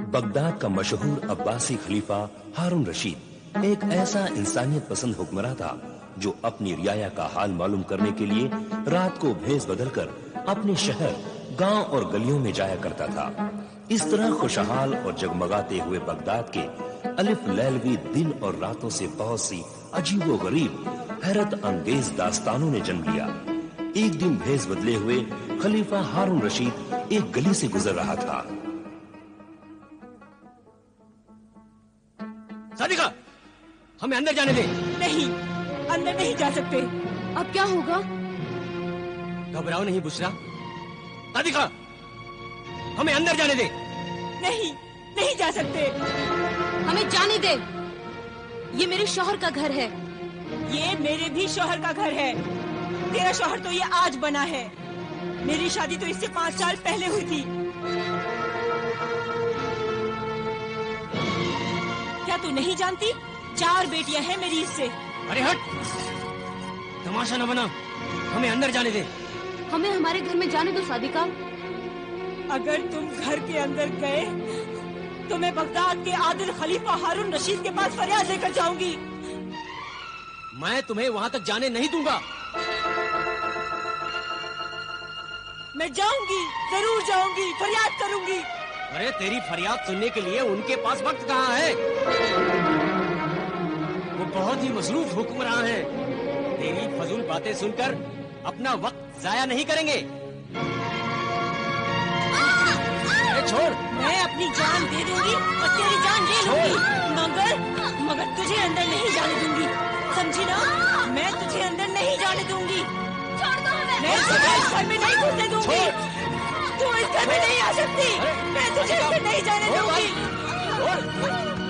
Baghdad का मशहूर अब्बासी खलीफा हारून रशीद एक ऐसा इंसानियत पसंद हुक्मरान था जो अपनी रियाया का हाल मालूम करने के लिए रात को भेष बदलकर अपने शहर, गांव और गलियों में जाया करता था। इस तरह खुशहाल और जगमगाते हुए बगदाद के अलिफ लैलवी दिन और रातों से बहुत सी अजीबो गरीब हैरत अंगेज दास्तानों ने जन्म लिया। एक दिन भेष बदले हुए खलीफा हारून रशीद एक गली से गुजर रहा था। सादिका, हमें अंदर जाने दे। नहीं, अंदर नहीं जा सकते। अब क्या होगा? घबराओ नहीं बुशरा। सादिका, हमें अंदर जाने दे। नहीं, नहीं जा सकते। हमें जाने दे। ये मेरे शौहर का घर है। ये मेरे भी शौहर का घर है। तेरा शौहर तो ये आज बना है। मेरी शादी तो इससे 5 साल पहले हुई थी। क्या तू नहीं जानती? 4 बेटियां हैं मेरी इससे। अरे हट, तमाशा न बना। हमें अंदर जाने दे। हमें हमारे घर में जाने दो सादिका। अगर तुम घर के अंदर गए तो मैं बगदाद के आदिल खलीफा हारून रशीद के पास फरियाद लेकर जाऊंगी। मैं तुम्हें वहां तक जाने नहीं दूंगा। मैं जाऊंगी, जरूर जाऊंगी, फरियाद करूंगी। अरे तेरी फरियाद सुनने के लिए उनके पास वक्त कहाँ है? वो बहुत ही मसरूफ हुक्मरान है। तेरी फजूल बातें सुनकर अपना वक्त जाया नहीं करेंगे। छोड़। मैं अपनी जान दे दूंगी और तेरी जान ले लूंगी, मगर तुझे अंदर नहीं जाने दूंगी, समझी ना? मैं तुझे अंदर नहीं जाने दूंगी। छोड़ दो हमें। मैं तुझे इस घर में नहीं घुसने दूंगी। तू इस घर में नहीं आ सकती। मैं तुझे अंदर नहीं जाने दूंगी।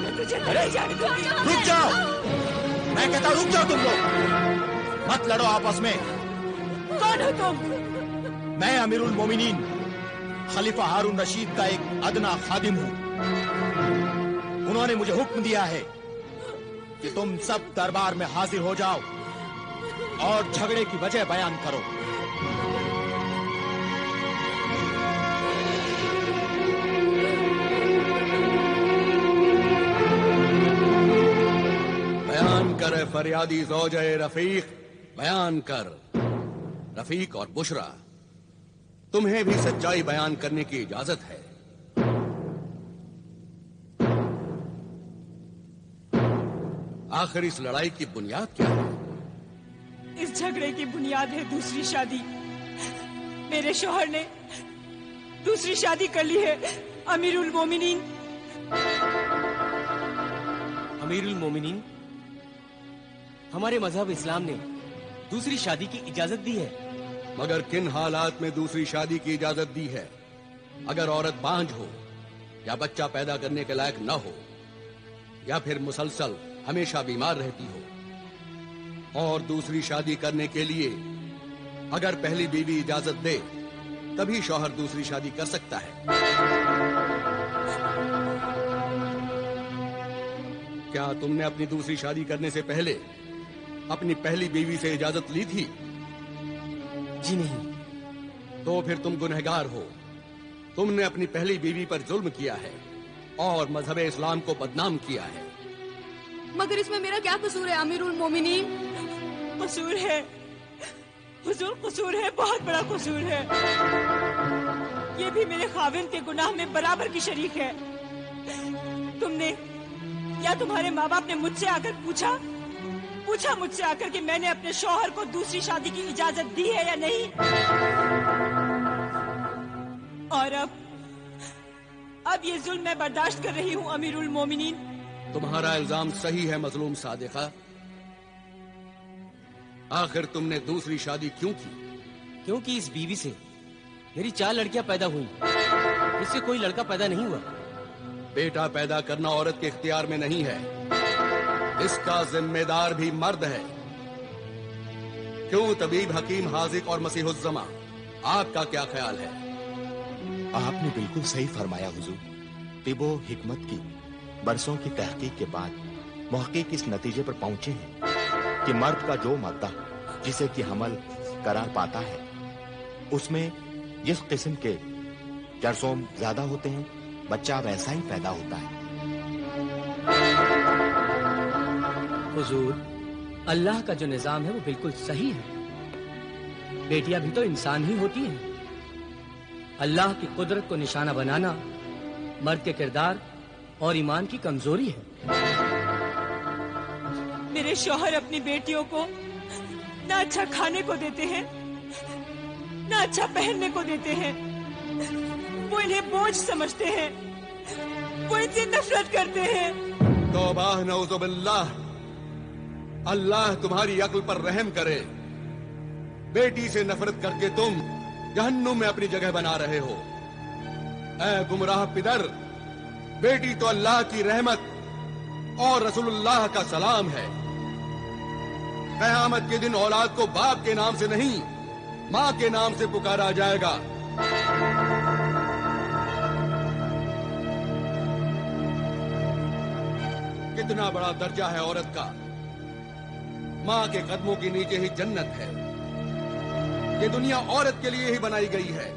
मैं तुझे अंदर नहीं जाने दूंगी। रुक जाओ, मैं कहता रुक जाओ। तुम लोग मत लड़ो आपस में। कौन हो तुम? मैं अमीरुल मोमिनीन खलीफा हारून रशीद का एक अदना खादिम हूं। उन्होंने मुझे हुक्म दिया है कि तुम सब दरबार में हाजिर हो जाओ और झगड़े की वजह बयान करो। बयान कर फरियादी ज़ौजे रफीक, बयान कर। रफीक और बुशरा, तुम्हें भी सच्चाई बयान करने की इजाजत है। आखिर इस लड़ाई की बुनियाद क्या है? इस झगड़े की बुनियाद है दूसरी शादी। मेरे शौहर ने दूसरी शादी कर ली है। अमीरुल मोमिनीन। अमीरुल मोमिनीन, हमारे मजहब इस्लाम ने दूसरी शादी की इजाजत दी है। मगर किन हालात में दूसरी शादी की इजाजत दी है? अगर औरत बांझ हो या बच्चा पैदा करने के लायक न हो या फिर मुसलसल हमेशा बीमार रहती हो। और दूसरी शादी करने के लिए अगर पहली बीवी इजाजत दे तभी शौहर दूसरी शादी कर सकता है। क्या तुमने अपनी दूसरी शादी करने से पहले अपनी पहली बीवी से इजाजत ली थी? जी नहीं। तो फिर तुम गुनहगार हो। तुमने अपनी पहली बीवी पर जुल्म किया है और मजहब इस्लाम को बदनाम किया है। मगर इसमें मेरा क्या कसूर है अमीरुल मोमिनीन? कसूर है हुजूर, कसूर है, बहुत बड़ा कसूर है। ये भी मेरे खाविंद के गुनाह में बराबर की शरीक है। तुमने या तुम्हारे माँ बाप ने मुझसे आकर पूछा मुझसे आकर कि मैंने अपने शौहर को दूसरी शादी की इजाजत दी है या नहीं? और अब ये जुल्म मैं बर्दाश्त कर रही हूँ अमीरुल मोमिनीन। तुम्हारा इल्जाम सही है मजलूम सादिका। आखिर तुमने दूसरी शादी क्यों की? क्योंकि इस बीवी से मेरी 4 लड़कियां पैदा हुई, इससे कोई लड़का पैदा नहीं हुआ। बेटा पैदा करना औरत के इख्तियार में नहीं है, इसका जिम्मेदार भी मर्द है। क्यों तबीब, हकीम, हाजिक और मसीहुज्जमा, आपका क्या ख्याल है? आपने बिल्कुल सही फरमाया हुजूर। तिबो हिकमत की बरसों की तहकीक के बाद मुहक्किक इस नतीजे पर पहुंचे हैं कि मर्द का जो मादा जिसे कि हमल करार पाता है उसमें जिस किस्म के जरसोम ज्यादा होते हैं बच्चा वैसा ही पैदा होता है। हुजूर, अल्लाह का जो निजाम है वो बिल्कुल सही है। बेटियां भी तो इंसान ही होती हैं। अल्लाह की कुदरत को निशाना बनाना मर्द के किरदार और ईमान की कमजोरी है। मेरे शौहर अपनी बेटियों को ना अच्छा खाने को देते हैं, ना अच्छा पहनने को देते हैं। वो इन्हें बोझ समझते हैं, वो इनसे नफरत करते हैं। तौबा नऊजुबिल्लाह, अल्लाह तुम्हारी अक्ल पर रहम करे। बेटी से नफरत करके तुम जहन्नुम में अपनी जगह बना रहे हो। ऐ गुमराह पिदर, बेटी तो अल्लाह की रहमत और रसूलुल्लाह का सलाम है। क़यामत के दिन औलाद को बाप के नाम से नहीं, माँ के नाम से पुकारा जाएगा। कितना बड़ा दर्जा है औरत का। माँ के कदमों के नीचे ही जन्नत है। ये दुनिया औरत के लिए ही बनाई गई है।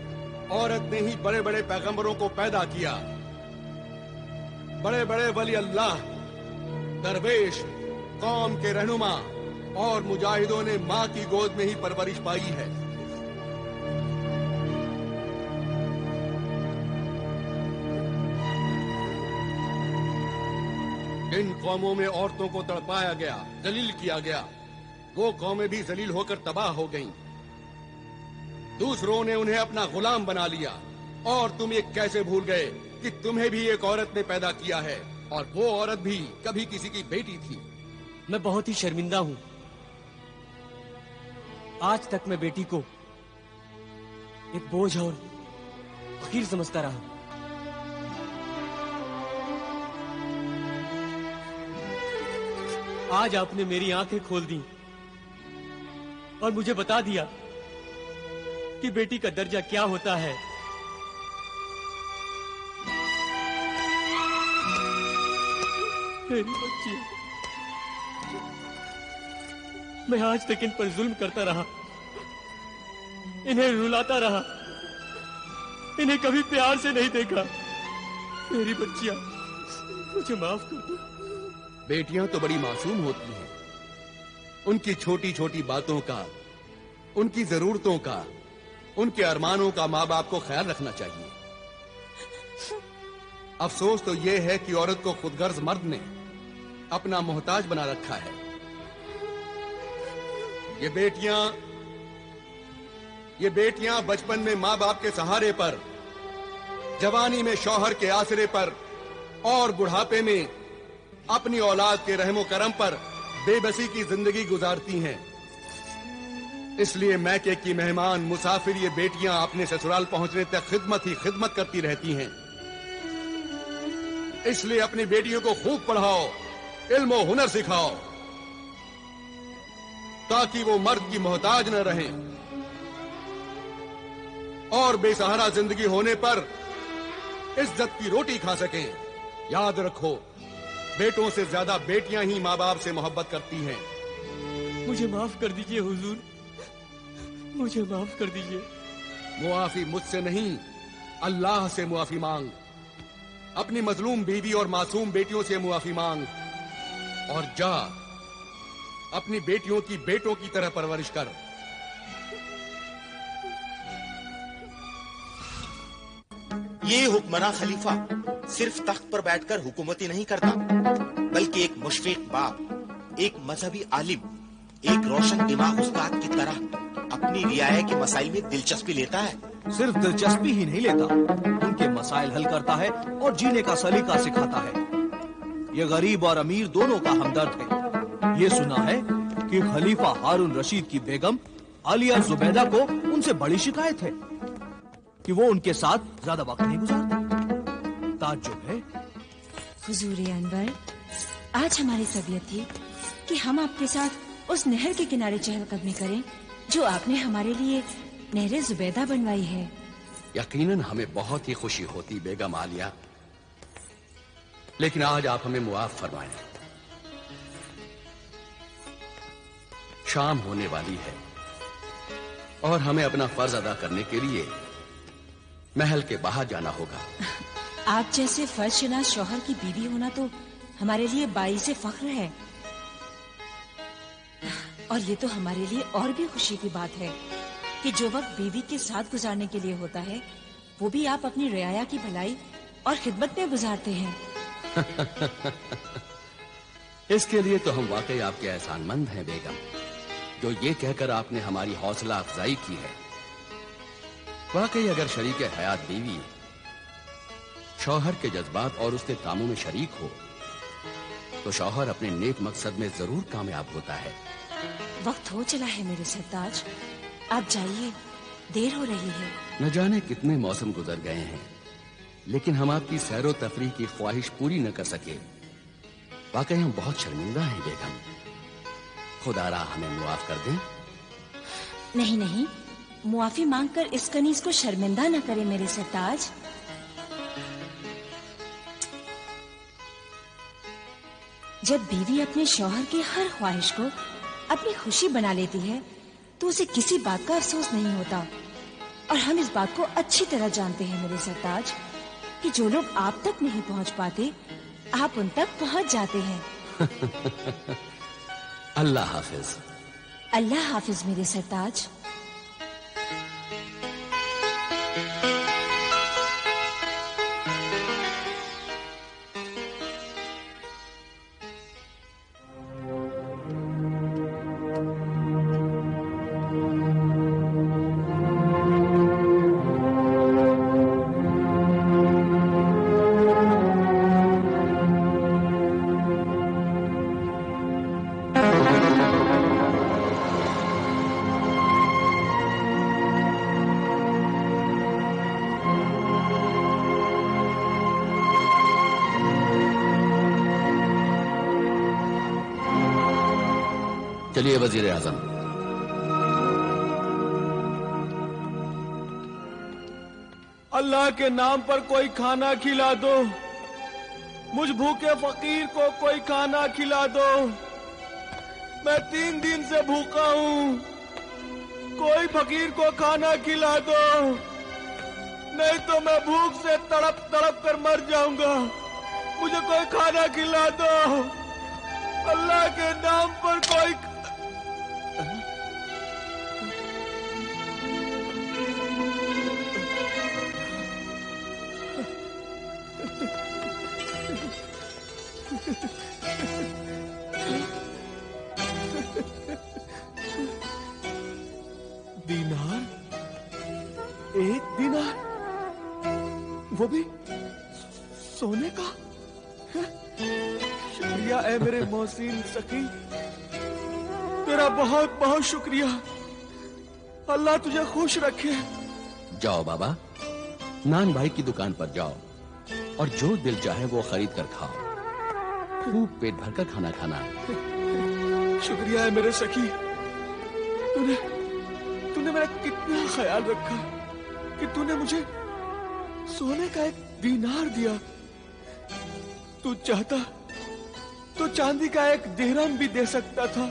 औरत ने ही बड़े बड़े पैगंबरों को पैदा किया। बड़े बड़े वली अल्लाह, दरवेश, कौम के रहनुमा और मुजाहिदों ने माँ की गोद में ही परवरिश पाई है। इन कौमों में औरतों को तड़पाया गया, जलील किया गया। वो कौमें भी जलील होकर तबाह हो गईं। दूसरों ने उन्हें अपना गुलाम बना लिया। और तुम ये कैसे भूल गए कि तुम्हें भी एक औरत ने पैदा किया है, और वो औरत भी कभी किसी की बेटी थी। मैं बहुत ही शर्मिंदा हूं। आज तक मैं बेटी को एक बोझ और फकीर समझता रहा। आज आपने मेरी आंखें खोल दी और मुझे बता दिया कि बेटी का दर्जा क्या होता है। मेरी बच्ची, मैं आज तक इन पर जुल्म करता रहा, इन्हें रुलाता रहा, इन्हें कभी प्यार से नहीं देखा। मेरी बच्चियां, मुझे माफ कर दो। बेटियां तो बड़ी मासूम होती हैं। उनकी छोटी छोटी बातों का, उनकी जरूरतों का, उनके अरमानों का माँ बाप को ख्याल रखना चाहिए। अफसोस तो यह है कि औरत को खुदगर्ज मर्द ने अपना मोहताज बना रखा है। ये बेटियां बचपन में माँ बाप के सहारे पर, जवानी में शौहर के आसरे पर और बुढ़ापे में अपनी औलाद के रहमो करम पर बेबसी की जिंदगी गुजारती हैं। इसलिए मैके की मेहमान मुसाफिर ये बेटियां अपने ससुराल पहुंचने तक खिदमत ही खिदमत करती रहती हैं। इसलिए अपनी बेटियों को खूब पढ़ाओ, इल्म और हुनर सिखाओ, ताकि वो मर्द की मोहताज न रहें और बेसहारा जिंदगी होने पर इज्जत की रोटी खा सकें। याद रखो, बेटों से ज्यादा बेटियां ही माँ बाप से मोहब्बत करती हैं। मुझे माफ कर दीजिए हुजूर, मुझे माफ कर दीजिए। मुआफी मुझसे नहीं, अल्लाह से मुआफी मांग। अपनी मजलूम बीवी और मासूम बेटियों से मुआफी मांग और जा अपनी बेटियों की बेटों की तरह परवरिश कर। ये हुक्मरान खलीफा सिर्फ तख्त पर बैठकर हुकूमती नहीं करता, बल्कि एक मुशफिक बाप, एक मजहबी आलिम, एक रोशन दिमाग उस्ताद की तरह अपनी रियाया के मसाइल में दिलचस्पी लेता है। सिर्फ दिलचस्पी ही नहीं लेता, उनके मसाइल हल करता है और जीने का सलीका सिखाता है। ये गरीब और अमीर दोनों का हमदर्द है। ये सुना है कि खलीफा हारून रशीद की बेगम आलिया जुबैदा को उनसे बड़ी शिकायत है कि वो उनके साथ ज्यादा वक्त नहीं गुजारते। ताज्जुब है। हुजूर अनवर, आज हमारी तबीयत थी कि हम आपके साथ उस नहर के किनारे चहलकदमी करें जो आपने हमारे लिए नहर जुबैदा बनवाई है। यकीनन हमें बहुत ही खुशी होती बेगम आलिया, लेकिन आज आप हमें मुआफ फरमाएं। शाम होने वाली है और हमें अपना फर्ज अदा करने के लिए महल के बाहर जाना होगा। आप जैसे फर्जशनास शौहर की बीवी होना तो हमारे लिए बाइसे फख्र है। और ये तो हमारे लिए और भी खुशी की बात है कि जो वक्त बीवी के साथ गुजारने के लिए होता है वो भी आप अपनी रियाया की भलाई और खिदमत में गुजारते हैं। इसके लिए तो हम वाकई आपके एहसानमंद हैं बेगम, जो ये कहकर आपने हमारी हौसला अफजाई की है। वाकई अगर शरीक हयात बीवी शौहर के जज्बात और उसके कामों में शरीक हो तो शौहर अपने नेक मकसद में जरूर कामयाब होता है। वक्त हो चला है मेरे सरताज, आप जाइए, देर हो रही है। न जाने कितने मौसम गुजर गए हैं, लेकिन हम आपकी सैरो तफरीह की ख्वाहिश पूरी न कर सके। वाकई हम बहुत शर्मिंदा हैं बेगम, खुदारा हमें मुआफ कर दें। नहीं नहीं, मुआफी मांगकर इस कनीज को शर्मिंदा न करे मेरे सरताज। जब बीवी अपने शौहर की हर ख्वाहिश को अपनी खुशी बना लेती है तो उसे किसी बात का अफसोस नहीं होता। और हम इस बात को अच्छी तरह जानते हैं मेरे सरताज कि जो लोग आप तक नहीं पहुंच पाते आप उन तक पहुंच जाते हैं। अल्लाह हाफिज। अल्लाह हाफिज मेरे सरताज। चलिए वजीर आजम। अल्लाह के नाम पर कोई खाना खिला दो, मुझ भूखे फकीर को कोई खाना खिला दो। मैं 3 दिन से भूखा हूँ, कोई फकीर को खाना खिला दो, नहीं तो मैं भूख से तड़प तड़प कर मर जाऊंगा। मुझे कोई खाना खिला दो, अल्लाह के नाम पर कोई। दीनार, 1 दीनार, वो भी सोने का। शुक्रिया है मेरे मोहसिन सखी, तेरा बहुत बहुत शुक्रिया। अल्लाह तुझे खुश रखे। जाओ बाबा, नान भाई की दुकान पर जाओ और जो दिल चाहे वो खरीद कर खाओ। खूब पेट भरकर खाना खाना। शुक्रिया है मेरे सखी, तूने मेरा कितना ख्याल रखा कि तूने मुझे सोने का 1 दीनार दिया। तू चाहता तो चांदी का 1 दिरहम भी दे सकता था,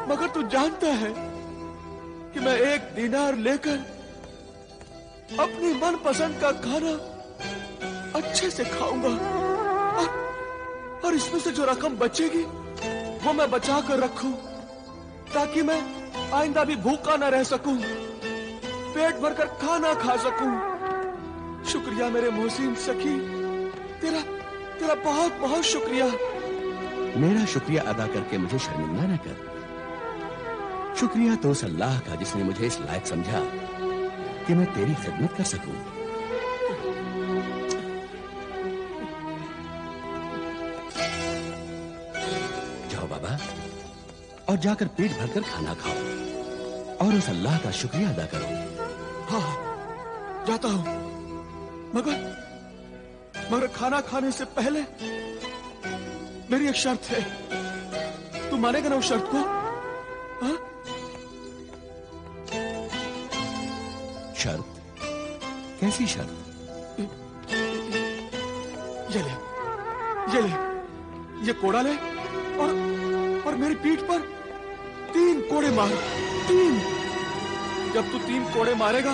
मगर तू जानता है कि मैं 1 दीनार लेकर अपनी मनपसंद का खाना अच्छे से खाऊंगा और इसमें से जो रकम बचेगी वो मैं बचा कर रखूं ताकि मैं आइंदा भी भूखा न रह सकूं, पेट भरकर खाना खा सकूं। शुक्रिया मेरे मोहसिन सखी, तेरा बहुत बहुत शुक्रिया। मेरा शुक्रिया अदा करके मुझे शर्मिंदा न कर। शुक्रिया तो उस अल्लाह का जिसने मुझे इस लायक समझा कि मैं तेरी खिदमत कर सकूं। जाओ बाबा और जाकर पेट भरकर खाना खाओ और उस अल्लाह का शुक्रिया अदा करो। हाँ, जाता हूं, मगर खाना खाने से पहले मेरी एक शर्त है। तू मानेगा ना उस शर्त को? हाँ? शर्त? कैसी शर्त? ये कोड़ा ले और मेरी पीठ पर 3 कोड़े मार। 3। जब तू 3 कोड़े मारेगा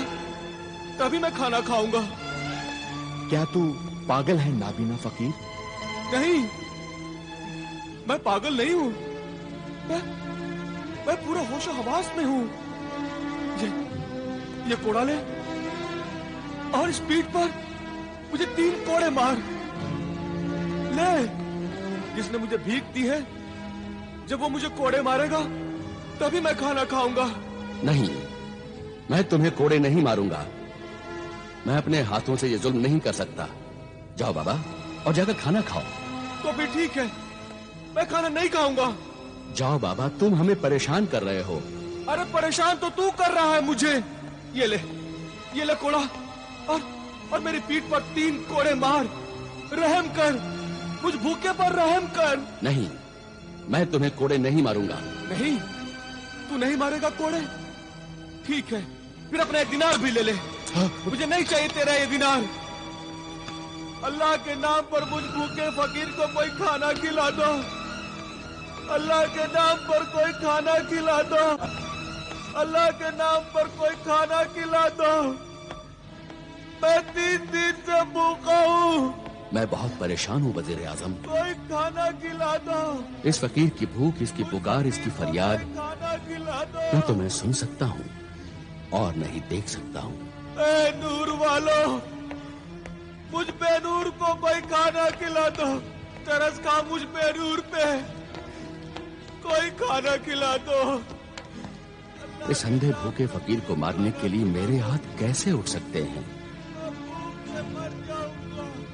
तभी मैं खाना खाऊंगा। क्या तू पागल है नाबीना फकीर? नहीं, मैं पागल नहीं हूं। मैं पूरा होशो हवास में हूं। ये कोड़ा ले और स्पीड पर मुझे 3 कोड़े मार ले। जिसने मुझे भीख दी है, जब वो मुझे कोड़े मारेगा तभी मैं खाना खाऊंगा। नहीं, मैं तुम्हें कोड़े नहीं मारूंगा। मैं अपने हाथों से ये जुल्म नहीं कर सकता। जाओ बाबा और जाकर खाना खाओ। तो भी ठीक है, मैं खाना नहीं खाऊंगा। जाओ बाबा, तुम हमें परेशान कर रहे हो। अरे परेशान तो तू कर रहा है मुझे। ये ले कोड़ा और मेरी पीठ पर 3 कोड़े मार। रहम कर, मुझ भूखे पर रहम कर। नहीं, मैं तुम्हें कोड़े नहीं मारूंगा। नहीं, तू नहीं मारेगा कोड़े? ठीक है, फिर अपना 1 दिनार भी ले ले। मुझे नहीं चाहिए तेरा ये दिनार। अल्लाह के नाम पर मुझ भूखे फकीर को कोई खाना खिला दो। अल्लाह के नाम पर कोई खाना खिला दो। अल्लाह के नाम पर कोई खाना खिला दो। मैं 3 दिन से भूखा हूँ। मैं बहुत परेशान हूँ वज़ीर आज़म। कोई खाना खिला दो। इस फकीर की भूख, इसकी पुकार, इसकी फरियाद खाना खिला दो। न तो मैं सुन सकता हूँ और नहीं देख सकता हूँ। ए नूर वालों, मुझ बेनूर को कोई खाना खिला दो। तरस खा मुझ बेनूर पे, कोई खाना खिला दो। इस अंधे भूखे फकीर को मारने के लिए मेरे हाथ कैसे उठ सकते हैं?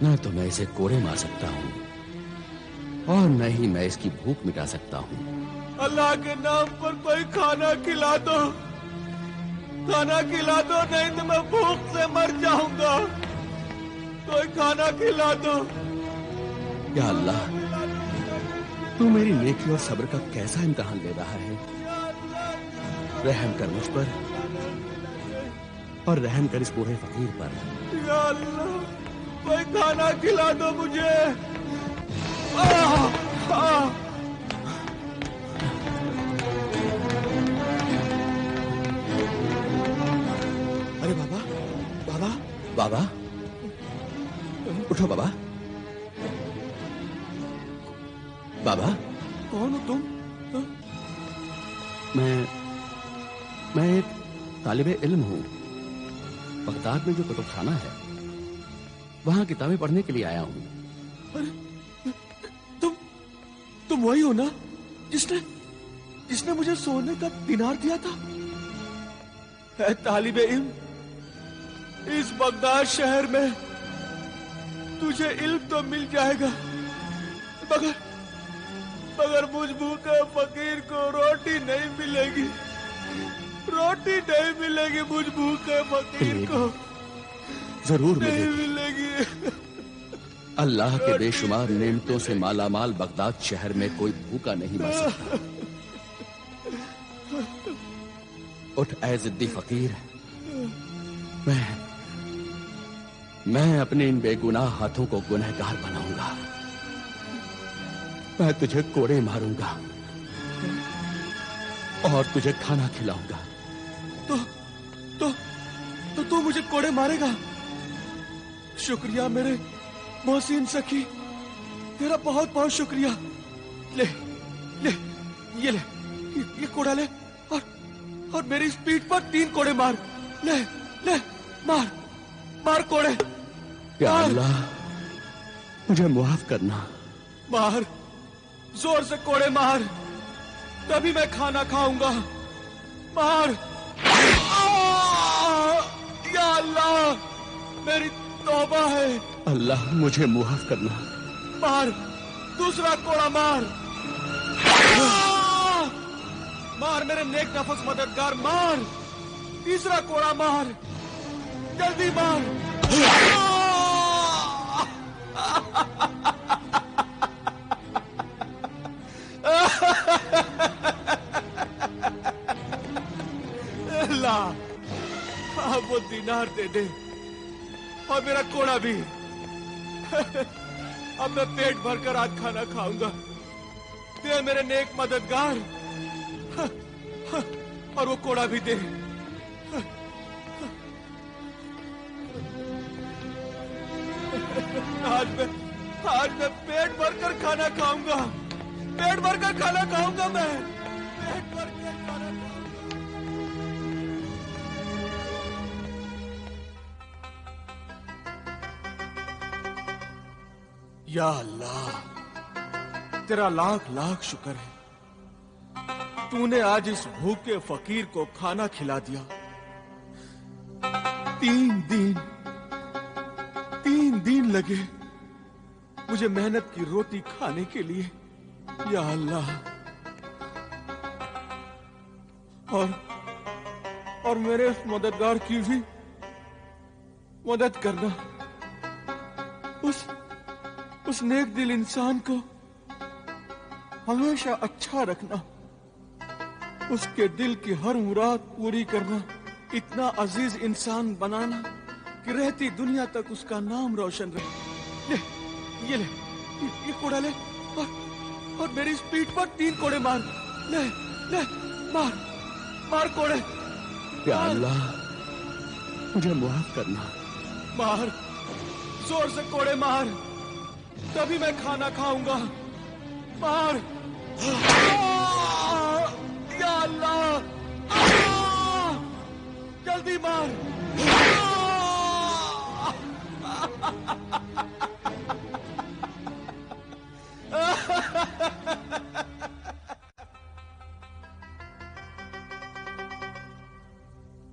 न तो मैं इसे कोड़े मार सकता हूँ और न ही मैं इसकी भूख मिटा सकता हूँ। अल्लाह के नाम पर कोई खाना खिला दो। खाना खिला दो, नहीं तो मैं भूख से मर जाऊंगा। कोई खाना खिला दो। या अल्लाह, तू मेरी नेकी और सब्र का कैसा इम्तिहान ले रहा है। रहम कर मुझ पर और रहम कर इस बूढ़े फकीर पर। या अल्लाह, कोई खाना खिला दो मुझे। अरे बाबा, बाबा, बाबा, उठो बाबा। बाबा, कौन हो तुम? मैं एक तालिबे इल्म हूँ। बगदाद में जो कुतुबखाना है, वहां किताबें पढ़ने के लिए आया हूँ। अरे तुम वही हो ना जिसने मुझे सोने का दिनार दिया था? है तालिबे इल्म, इस बगदाद शहर में तुझे इल्म तो मिल जाएगा, मगर मुझ भूखे फकीर को रोटी नहीं मिलेगी। रोटी नहीं मिलेगी मुझ भूखे फकीर को। जरूर नहीं मिलेगी। अल्लाह के बेशुमार नेमतों से मालामाल बगदाद शहर में कोई भूखा नहीं मर सकता। उठ ऐ जिद्दी फकीर, मैं अपने इन बेगुनाह हाथों को गुनहगार बनाऊंगा। मैं तुझे कोड़े मारूंगा और तुझे खाना खिलाऊंगा। तो तू मुझे कोड़े मारेगा? शुक्रिया मेरे मोहसिन सखी, तेरा बहुत बहुत शुक्रिया। ये कोड़ा ले और मेरी स्पीड पर 3 कोड़े मार। ले मार कोड़े। या अल्लाह, मुझे मुआफ करना। मार, जोर से कोड़े मार, तभी मैं खाना खाऊंगा। मार। या अल्लाह, मेरी तौबा है। अल्लाह, मुझे मुआफ करना। मार, दूसरा कोड़ा मार। मार मेरे नेक नफस मददगार, मार। तीसरा कोड़ा मार, जल्दी मार। अल्लाह, अब वो दिनार दे दे और मेरा कोड़ा भी। अब मैं पेट भरकर आज खाना खाऊंगा। दे मेरे नेक मददगार, और वो कोड़ा भी दे। आज मैं पेट भरकर खाना खाऊंगा। पेट भरकर खाना खाऊंगा मैं। पेट भरकर खाना खाऊंगा। या अल्लाह, तेरा लाख लाख शुक्र है, तूने आज इस भूखे फकीर को खाना खिला दिया। 3 दिन लगे मुझे मेहनत की रोटी खाने के लिए। या अल्लाह, और मेरे उस मददगार की भी मदद करना। उस नेक दिल इंसान को हमेशा अच्छा रखना, उसके दिल की हर मुराद पूरी करना, इतना अजीज इंसान बनाना कि रहती दुनिया तक उसका नाम रोशन रहे। ले ये कोड़ा ले और मेरी इस पीठ पर 3 कोड़े मार। ले मार कोड़े। या अल्लाह, मुझे माफ करना। मार, जोर से कोड़े मार, तभी मैं खाना खाऊंगा। मार। या अल्लाह, जल्दी मार।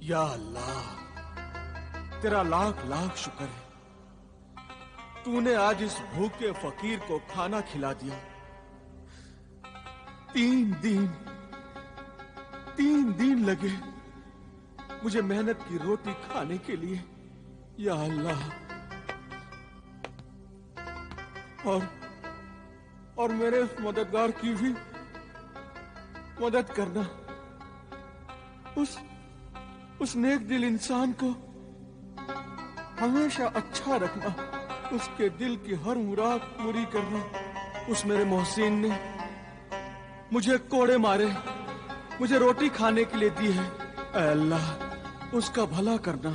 या अल्लाह, तेरा लाख लाख शुक्र है, तूने आज इस भूखे फकीर को खाना खिला दिया। 3 दिन लगे मुझे मेहनत की रोटी खाने के लिए। या अल्लाह, और मेरे उस मददगार की भी मदद करना। उस नेक दिल इंसान को हमेशा अच्छा रखना, उसके दिल की हर मुराद पूरी करना। उस मेरे मोहसिन ने मुझे कोड़े मारे, मुझे रोटी खाने के लिए दी है। ऐ अल्लाह, उसका भला करना,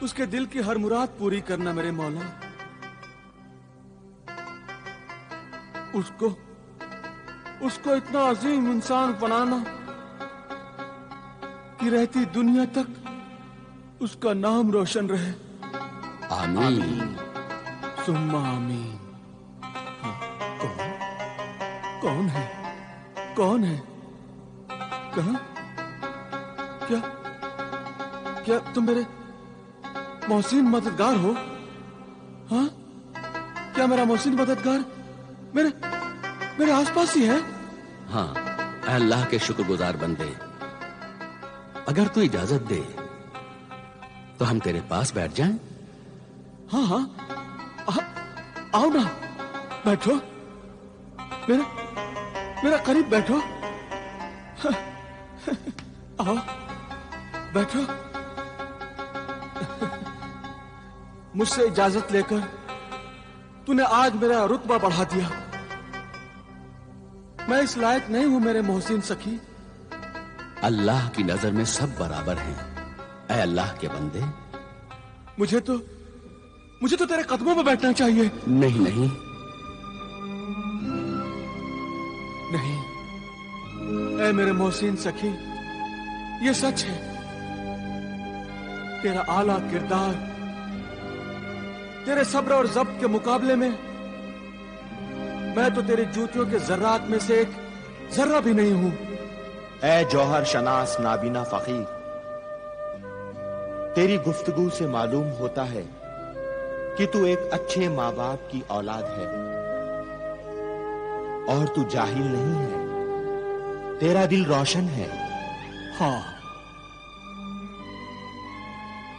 उसके दिल की हर मुराद पूरी करना मेरे मौला। उसको इतना अजीम इंसान बनाना कि रहती दुनिया तक उसका नाम रोशन रहे। आमीन। सुम्मा आमीन। कौन है? कहाँ? क्या तुम मेरे मोहसिन मददगार हो? हाँ, क्या मेरा मोहसिन मददगार मेरे आसपास ही है? हाँ, अल्लाह के शुक्रगुजार बंदे, अगर तू इजाजत दे तो हम तेरे पास बैठ जाएं? हाँ, आओ ना, बैठो, मेरा करीब बैठो। आओ, बैठो। मुझसे इजाजत लेकर तूने आज मेरा रुतबा बढ़ा दिया। मैं इस लायक नहीं हूं मेरे मोहसिन सखी। अल्लाह की नजर में सब बराबर हैं। ऐ अल्लाह के बंदे, मुझे तो तेरे कदमों में बैठना चाहिए। नहीं, ऐ मेरे मोहसिन सखी, ये सच है, तेरा आला किरदार, तेरे सब्र और ज़ब्त के मुकाबले में मैं तो तेरे जूतियों के जर्रात में से एक जर्रा भी नहीं हूं। ऐ जौहर शनास नाबीना फकीर, तेरी गुफ्तगू से मालूम होता है कि तू एक अच्छे माँ बाप की औलाद है और तू जाहिल नहीं है, तेरा दिल रोशन है। हाँ,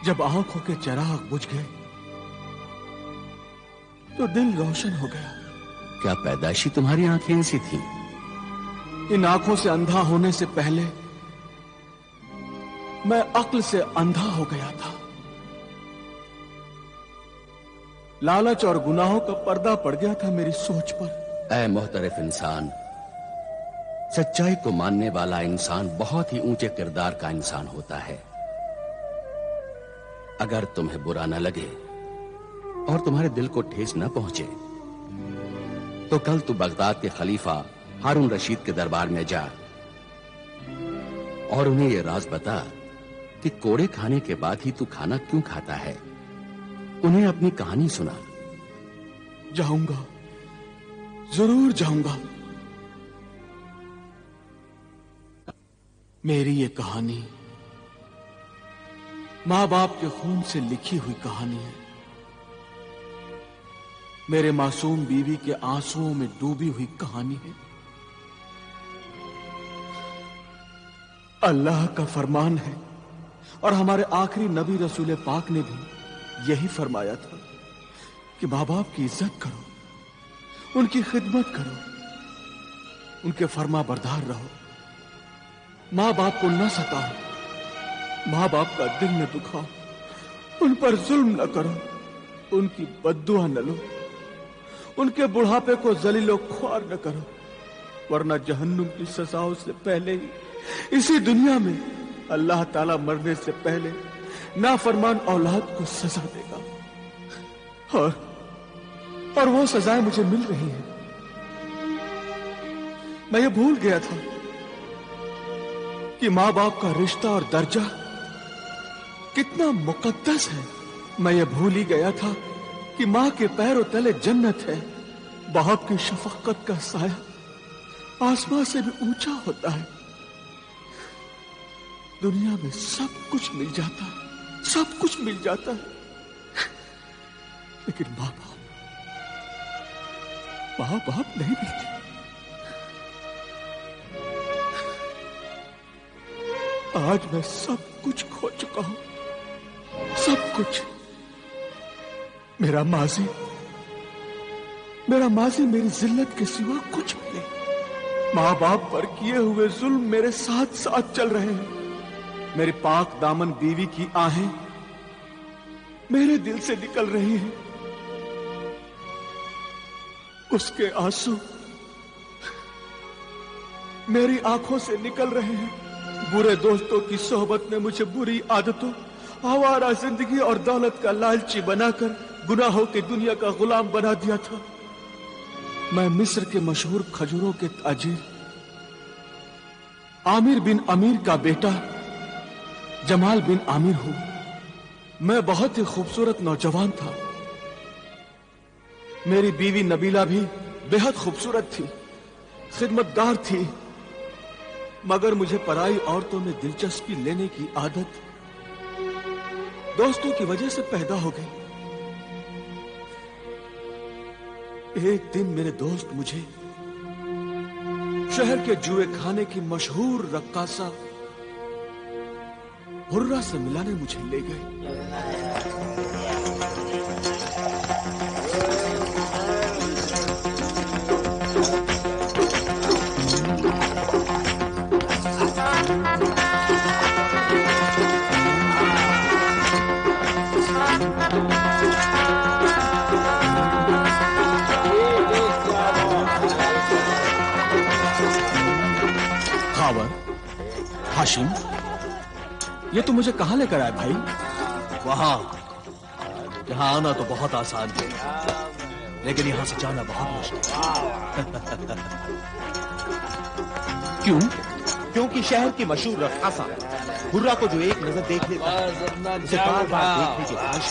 जब आंखों के चिराग बुझ गए तो दिल रोशन हो गया। क्या पैदाइशी तुम्हारी आंखें ऐसी थी? इन आंखों से अंधा होने से पहले मैं अक्ल से अंधा हो गया था। लालच और गुनाहों का पर्दा पड़ गया था मेरी सोच पर। ऐ मोहतरफ इंसान, सच्चाई को मानने वाला इंसान बहुत ही ऊंचे किरदार का इंसान होता है। अगर तुम्हें बुरा न लगे और तुम्हारे दिल को ठेस न पहुंचे तो कल तू बगदाद के खलीफा हारून रशीद के दरबार में जा और उन्हें यह राज बता कि कोड़े खाने के बाद ही तू खाना क्यों खाता है। उन्हें अपनी कहानी सुना। जाऊंगा, जरूर जाऊंगा। मेरी ये कहानी मां बाप के खून से लिखी हुई कहानी है। मेरे मासूम बीवी के आंसुओं में डूबी हुई कहानी है। अल्लाह का फरमान है और हमारे आखिरी नबी रसूल पाक ने भी यही फरमाया था कि मां बाप की इज्जत करो, उनकी खिदमत करो, उनके फरमा बरदार रहो, मां बाप को न सताओ, मां बाप का दिल न दुखाओ, उन पर जुल्म न करो, उनकी बद्दुआ न लो, उनके बुढ़ापे को जलीलो ख्वार न करो, वरना जहन्नुम की सजाओं से पहले ही इसी दुनिया में अल्लाह ताला मरने से पहले नाफरमान औलाद को सजा देगा। और वो सजाएं मुझे मिल रही हैं। मैं ये भूल गया था कि मां बाप का रिश्ता और दर्जा कितना मुकद्दस है। मैं ये भूल ही गया था कि मां के पैरों तले जन्नत है। बाप की शफकत का साया आसमां से भी ऊंचा होता है। दुनिया में सब कुछ मिल जाता है, सब कुछ मिल जाता है, लेकिन मां बाप नहीं मिलती। आज मैं सब कुछ खो चुका हूं, सब कुछ। मेरा माजी मेरी जिल्लत के सिवा कुछ भी नहीं। मां बाप पर किए हुए जुल्म मेरे साथ साथ चल रहे हैं। मेरी पाक दामन बीवी की आहें मेरे दिल से निकल रही हैं। उसके आंसू मेरी आंखों से निकल रहे हैं। बुरे दोस्तों की सोहबत ने मुझे बुरी आदतों, आवारा जिंदगी और दौलत का लालची बनाकर गुनाहों की दुनिया का गुलाम बना दिया था। मैं मिस्र के मशहूर खजूरों के ताजिर आमिर बिन अमीर का बेटा जमाल बिन आमिर हूं। मैं बहुत ही खूबसूरत नौजवान था। मेरी बीवी नबीला भी बेहद खूबसूरत थी, खिदमतगार थी, मगर मुझे पराई औरतों में दिलचस्पी लेने की आदत दोस्तों की वजह से पैदा हो गई। एक दिन मेरे दोस्त मुझे शहर के जुए खाने की मशहूर रक्कासा हुर्रा से मिलाने मुझे ले गए। हाशिम, ये तो मुझे कहां लेकर आया भाई? वहां यहां आना तो बहुत आसान है, लेकिन यहां से जाना बहुत मुश्किल। क्यों? क्योंकि शहर की मशहूर रक्कासा हुर्रा को जो एक नजर देख लेता है, उसे बार बार देखने की ख्वाहिश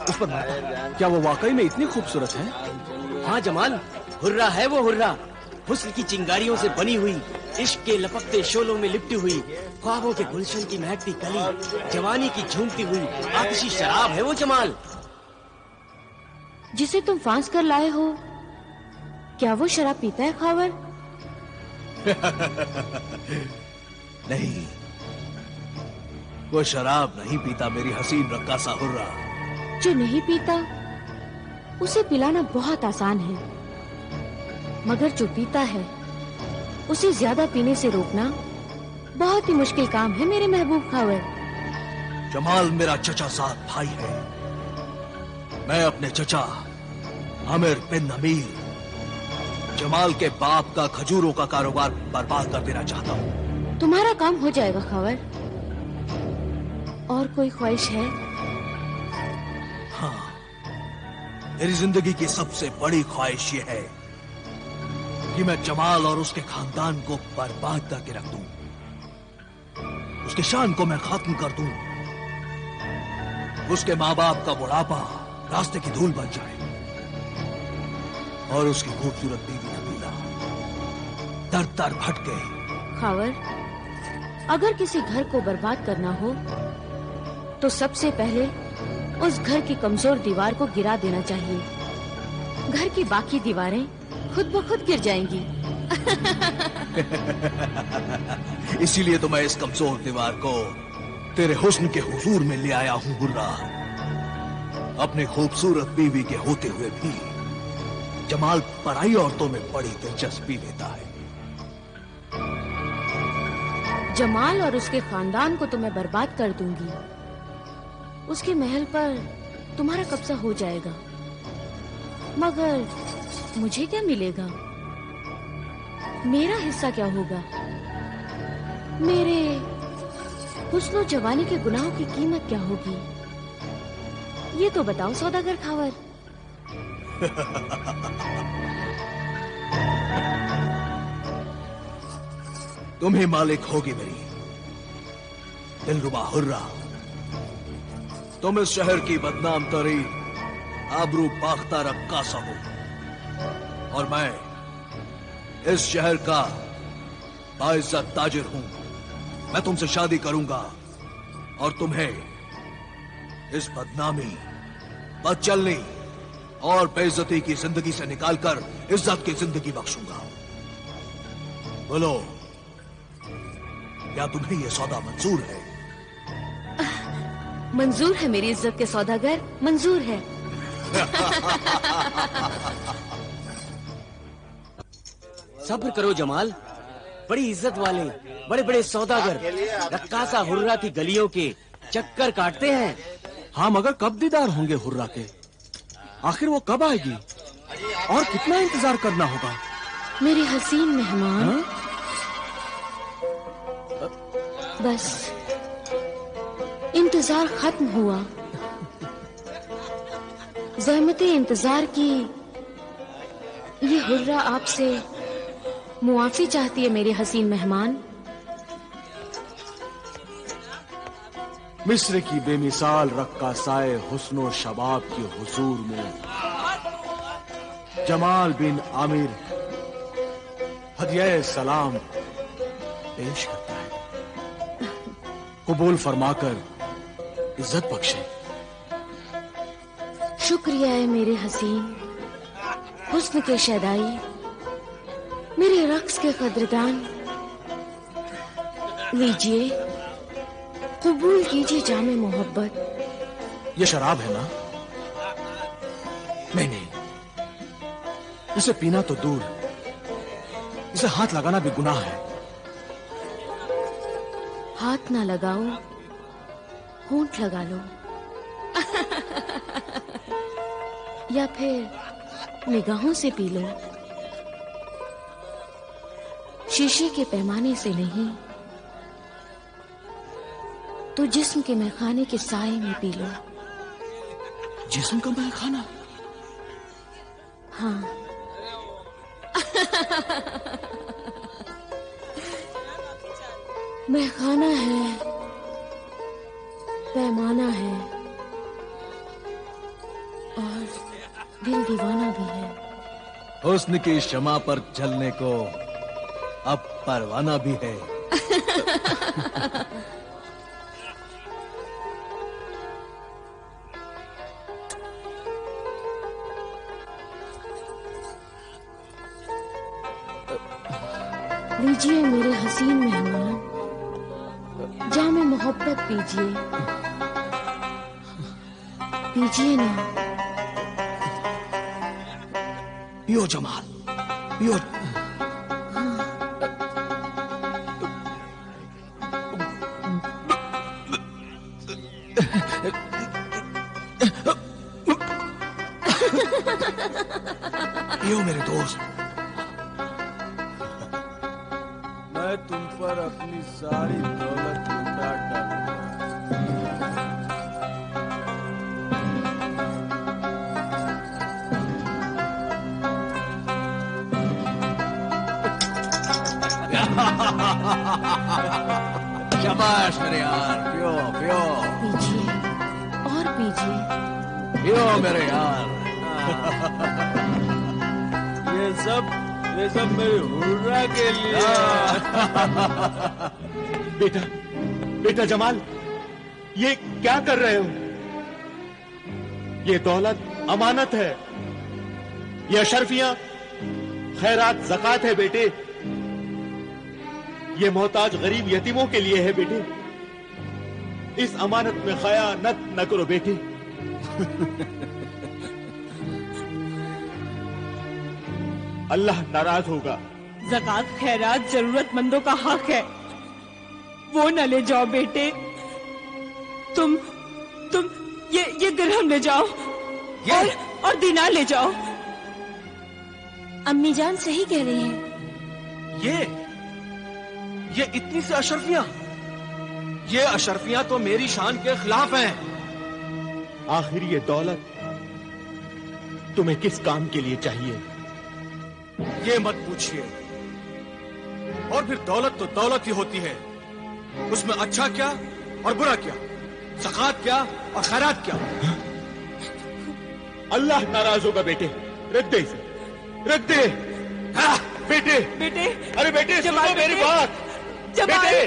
उस पर मरता है। क्या वो वाकई में इतनी खूबसूरत है? हाँ जमाल, हुर्रा है वो हुर्रा। हुस्न की चिंगारियों से बनी हुई, इश्क के लपकते शोलों में लिपटी हुई, ख्वाबों के गुलशन की महकती कली, जवानी की झूमती हुई आतिशी शराब है वो जमाल। जिसे तुम फांस कर लाए हो, क्या वो शराब पीता है खावर? नहीं, वो शराब नहीं पीता मेरी हसीन रक्कासा हुर्रा। जो नहीं पीता उसे पिलाना बहुत आसान है, मगर जो पीता है उसे ज्यादा पीने से रोकना बहुत ही मुश्किल काम है मेरे महबूब खावर। जमाल मेरा चचाजाद भाई है। मैं अपने चचा आमिर बिन अमीर जमाल के बाप का खजूरों का कारोबार बर्बाद कर देना चाहता हूँ। तुम्हारा काम हो जाएगा खावर। और कोई ख्वाहिश है? हाँ, मेरी जिंदगी की सबसे बड़ी ख्वाहिश यह है कि मैं जमाल और उसके खानदान को बर्बाद करके रख दूं। उसके शान को मैं खत्म कर दूं। उसके माँ बाप का बुढ़ापा रास्ते की धूल बन जाए और उसकी खूबसूरत बीवी नबीला दर दर भटके। खावर, अगर किसी घर को बर्बाद करना हो तो सबसे पहले उस घर की कमजोर दीवार को गिरा देना चाहिए। घर की बाकी दीवारें खुद ब खुद गिर जाएंगी। इसीलिए तो मैं इस कमजोर दीवार को तेरे हुस्न के हुजूर में ले आया हूं हुर्रा। अपने खूबसूरत बीवी के होते हुए भी जमाल पराई औरतों में बड़ी दिलचस्पी लेता है। जमाल और उसके खानदान को तो मैं बर्बाद कर दूंगी। उसके महल पर तुम्हारा कब्जा हो जाएगा, मगर मुझे क्या मिलेगा? मेरा हिस्सा क्या होगा? मेरे हुस्न जवानी के गुनाहों की कीमत क्या होगी? ये तो बताओ सौदागर खावर। तुम ही मालिक होगी मेरी दिलरुबा हुर्रा। तुम इस शहर की बदनाम तरीन आबरू बाख्ता रक्कासा हो और मैं इस शहर का बाइज्जत ताजिर हूं। मैं तुमसे शादी करूंगा और तुम्हें इस बदनामी, बदचलनी और बेइज्जती की जिंदगी से निकालकर इज्जत की जिंदगी बख्शूंगा। बोलो, क्या तुम्हें यह सौदा मंजूर है? मंजूर है मेरी इज्जत के सौदागर, मंजूर है। सब्र करो जमाल। बड़ी इज्जत वाले बड़े बड़े सौदागर रक्कासा हुर्रा की गलियों के चक्कर काटते हैं। हाँ, मगर कब दीदार होंगे हुर्रा के? आखिर वो कब आएगी और कितना इंतजार करना होगा? मेरे हसीन मेहमान। हाँ? बस इंतजार खत्म हुआ। ज़हमते इंतजार की ये हुर्रा आपसे मुआफी चाहती है मेरे हसीन मेहमान। मिस्र की बेमिसाल रक्कासाए हुस्नो शबाब के हुजूर में जमाल बिन आमिर हदिया सलाम पेश करता है। कबूल फरमाकर इज्जत बख्शे। शुक्रिया है मेरे हसीन हुस्न के शैदाई, मेरे रक्स के कदरदान। लीजिए, कबूल कीजिए जामे मोहब्बत। ये शराब है ना? नहीं, इसे पीना तो दूर, इसे हाथ लगाना भी गुनाह है। हाथ ना लगाओ, होंठ लगा लो। या फिर निगाहों से पी लो। शीशे के पैमाने से नहीं, तो जिस्म के मैखाने के साए में पी लो। जिस्म का मैखाना? हाँ। मैखाना है, पैमाना है और दिल दीवाना भी है। हुस्न की शमा पर चलने को अब परवाना भी है। लीजिए मेरे हसीन मेहमान, जामे मोहब्बत पीजिए। पीजिए ना। पियो जमाल, पियो। पियो मेरे दोस्त। मैं तुम पर अपनी सारी दौलत लुटा डालूंगा। शाबाश मेरे यार, पियो पियो पीजिए और पीजिए। पियो मेरे यार। ये सब मेरी हुर्रा के लिए। बेटा जमाल, ये क्या कर रहे हो? ये दौलत अमानत है, ये अशरफियां खैरात ज़कात है बेटे। ये मोहताज गरीब यतीमों के लिए है बेटे। इस अमानत में खयानत न करो बेटे। अल्लाह नाराज होगा। ज़कात खैरात जरूरतमंदों का हक है, वो न ले जाओ बेटे। तुम ये दिरहम ले जाओ और दीनार ले जाओ। अम्मी जान सही कह रही हैं। ये इतनी सी अशरफियां, ये अशरफियां तो मेरी शान के खिलाफ हैं। आखिर ये दौलत तुम्हें किस काम के लिए चाहिए? ये मत पूछिए। और फिर दौलत तो दौलत ही होती है, उसमें अच्छा क्या और बुरा क्या, ज़कात क्या और खैरात क्या। अल्लाह नाराज होगा बेटे। रख दे इसे, रख दे। हाँ, बेटे बेटे, अरे बेटे सुनो मेरी बात। बेटे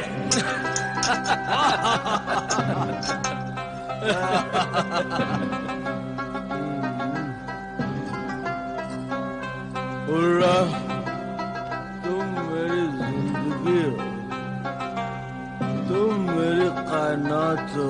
हुर्रा, तुम मेरी जिंदगी हो, तुम मेरी कायनात हो।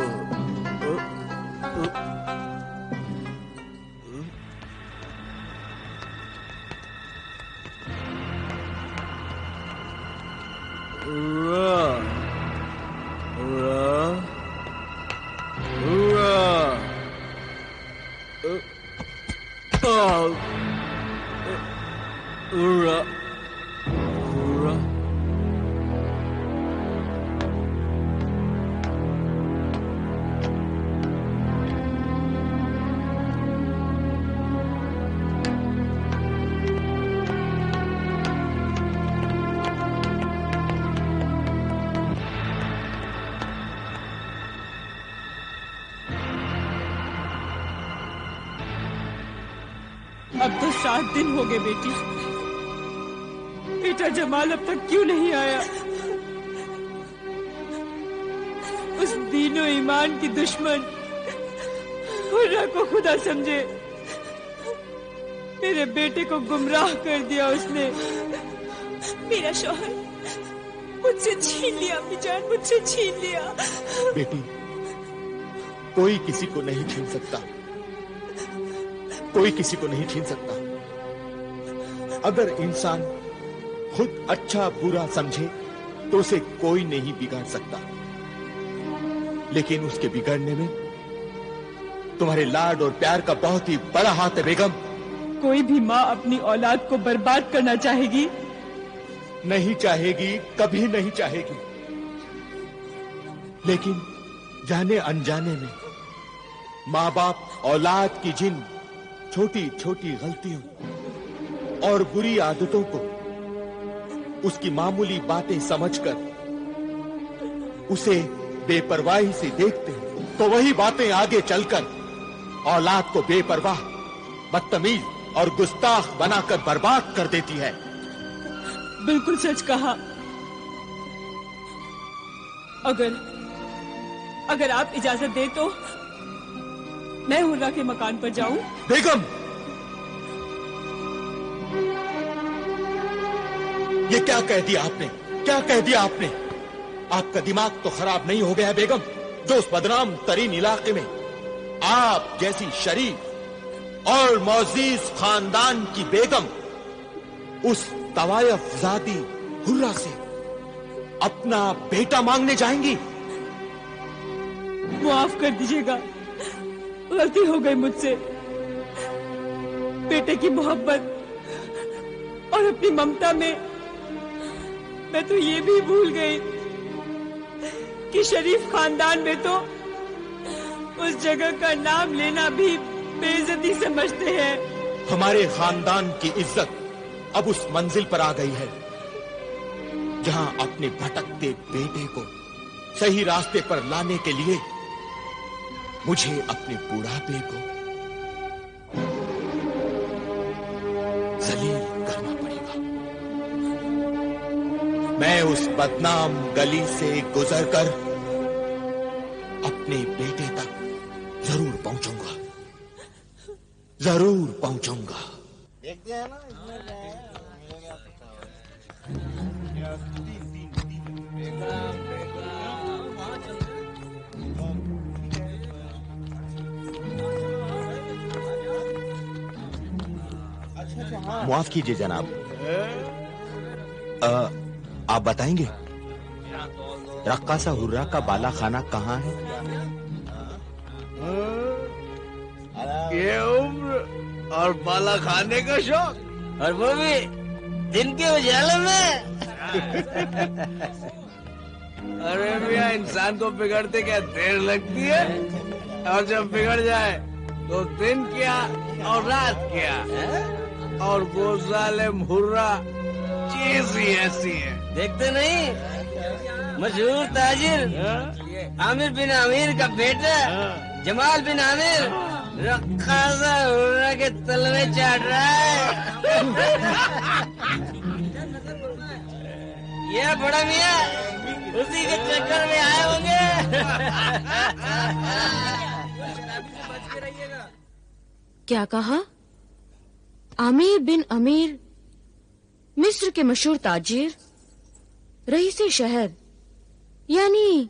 अब तो 7 दिन हो गए बेटी। बेटा जमाल अब तक क्यों नहीं आया? उस दीनो ईमान की दुश्मन हुर्रा को खुदा समझे मेरे बेटे को गुमराह कर दिया उसने। मेरा शौहर मुझसे छीन लिया अम्मी जान, मुझसे छीन लिया। बेटी, कोई किसी को नहीं छीन सकता, कोई किसी को नहीं छीन सकता। अगर इंसान खुद अच्छा बुरा समझे तो उसे कोई नहीं बिगाड़ सकता, लेकिन उसके बिगड़ने में तुम्हारे लाड और प्यार का बहुत ही बड़ा हाथ है बेगम। कोई भी माँ अपनी औलाद को बर्बाद करना चाहेगी? नहीं चाहेगी, कभी नहीं चाहेगी। लेकिन जाने अनजाने में माँ बाप औलाद की जिन छोटी छोटी गलतियों और बुरी आदतों को उसकी मामूली बातें समझकर उसे बेपरवाही से देखते हैं, तो वही बातें आगे चलकर औलाद को बेपरवाह, बदतमीज और गुस्ताख बनाकर बर्बाद कर देती है। बिल्कुल सच कहा। अगर आप इजाजत दे तो मैं हुर्रा के मकान पर जाऊं? बेगम, ये क्या कह दिया आपने? क्या कह दिया आपने? आपका दिमाग तो खराब नहीं हो गया है बेगम, जो उस बदनाम तरीन इलाके में आप जैसी शरीफ और मोअज़्ज़िज़ खानदान की बेगम उस तवायफ ज़ादी हुर्रा से अपना बेटा मांगने जाएंगी? माफ कर दीजिएगा, गलती हो गई मुझसे। बेटे की मोहब्बत और अपनी ममता में मैं तो ये भी भूल गई कि शरीफ खानदान में तो उस जगह का नाम लेना भी बेइज्जती समझते हैं। हमारे खानदान की इज्जत अब उस मंजिल पर आ गई है जहां अपने भटकते बेटे को सही रास्ते पर लाने के लिए मुझे अपने बुढ़ापे को जलील करना पड़ेगा। मैं उस बदनाम गली से गुजरकर अपने बेटे तक जरूर पहुंचूंगा, जरूर पहुंचूंगा। देखते हैं ना माफ कीजिए जनाब, आप बताएंगे रक्कासा हुर्रा का बाला खाना कहाँ है? ये उम्र और बाला खाने का शौक, और वो भी दिन के उजाले में। अरे भैया, इंसान को बिगड़ते क्या देर लगती है, और जब बिगड़ जाए तो दिन क्या और रात क्या। और वो जालिम हुर्रा चीज ही ऐसी है। देखते नहीं, मशहूर ताजिर आमिर बिन आमिर का बेटा जमाल बिन आमिर रक्कासा हुर्रा के तलवे चाट रहा है। ये बड़ा मियाँ उसी के चक्कर में आए होंगे। क्या कहा? आमिर बिन अमीर, मिस्र के मशहूर ताजिर, रईसे शहर, यानी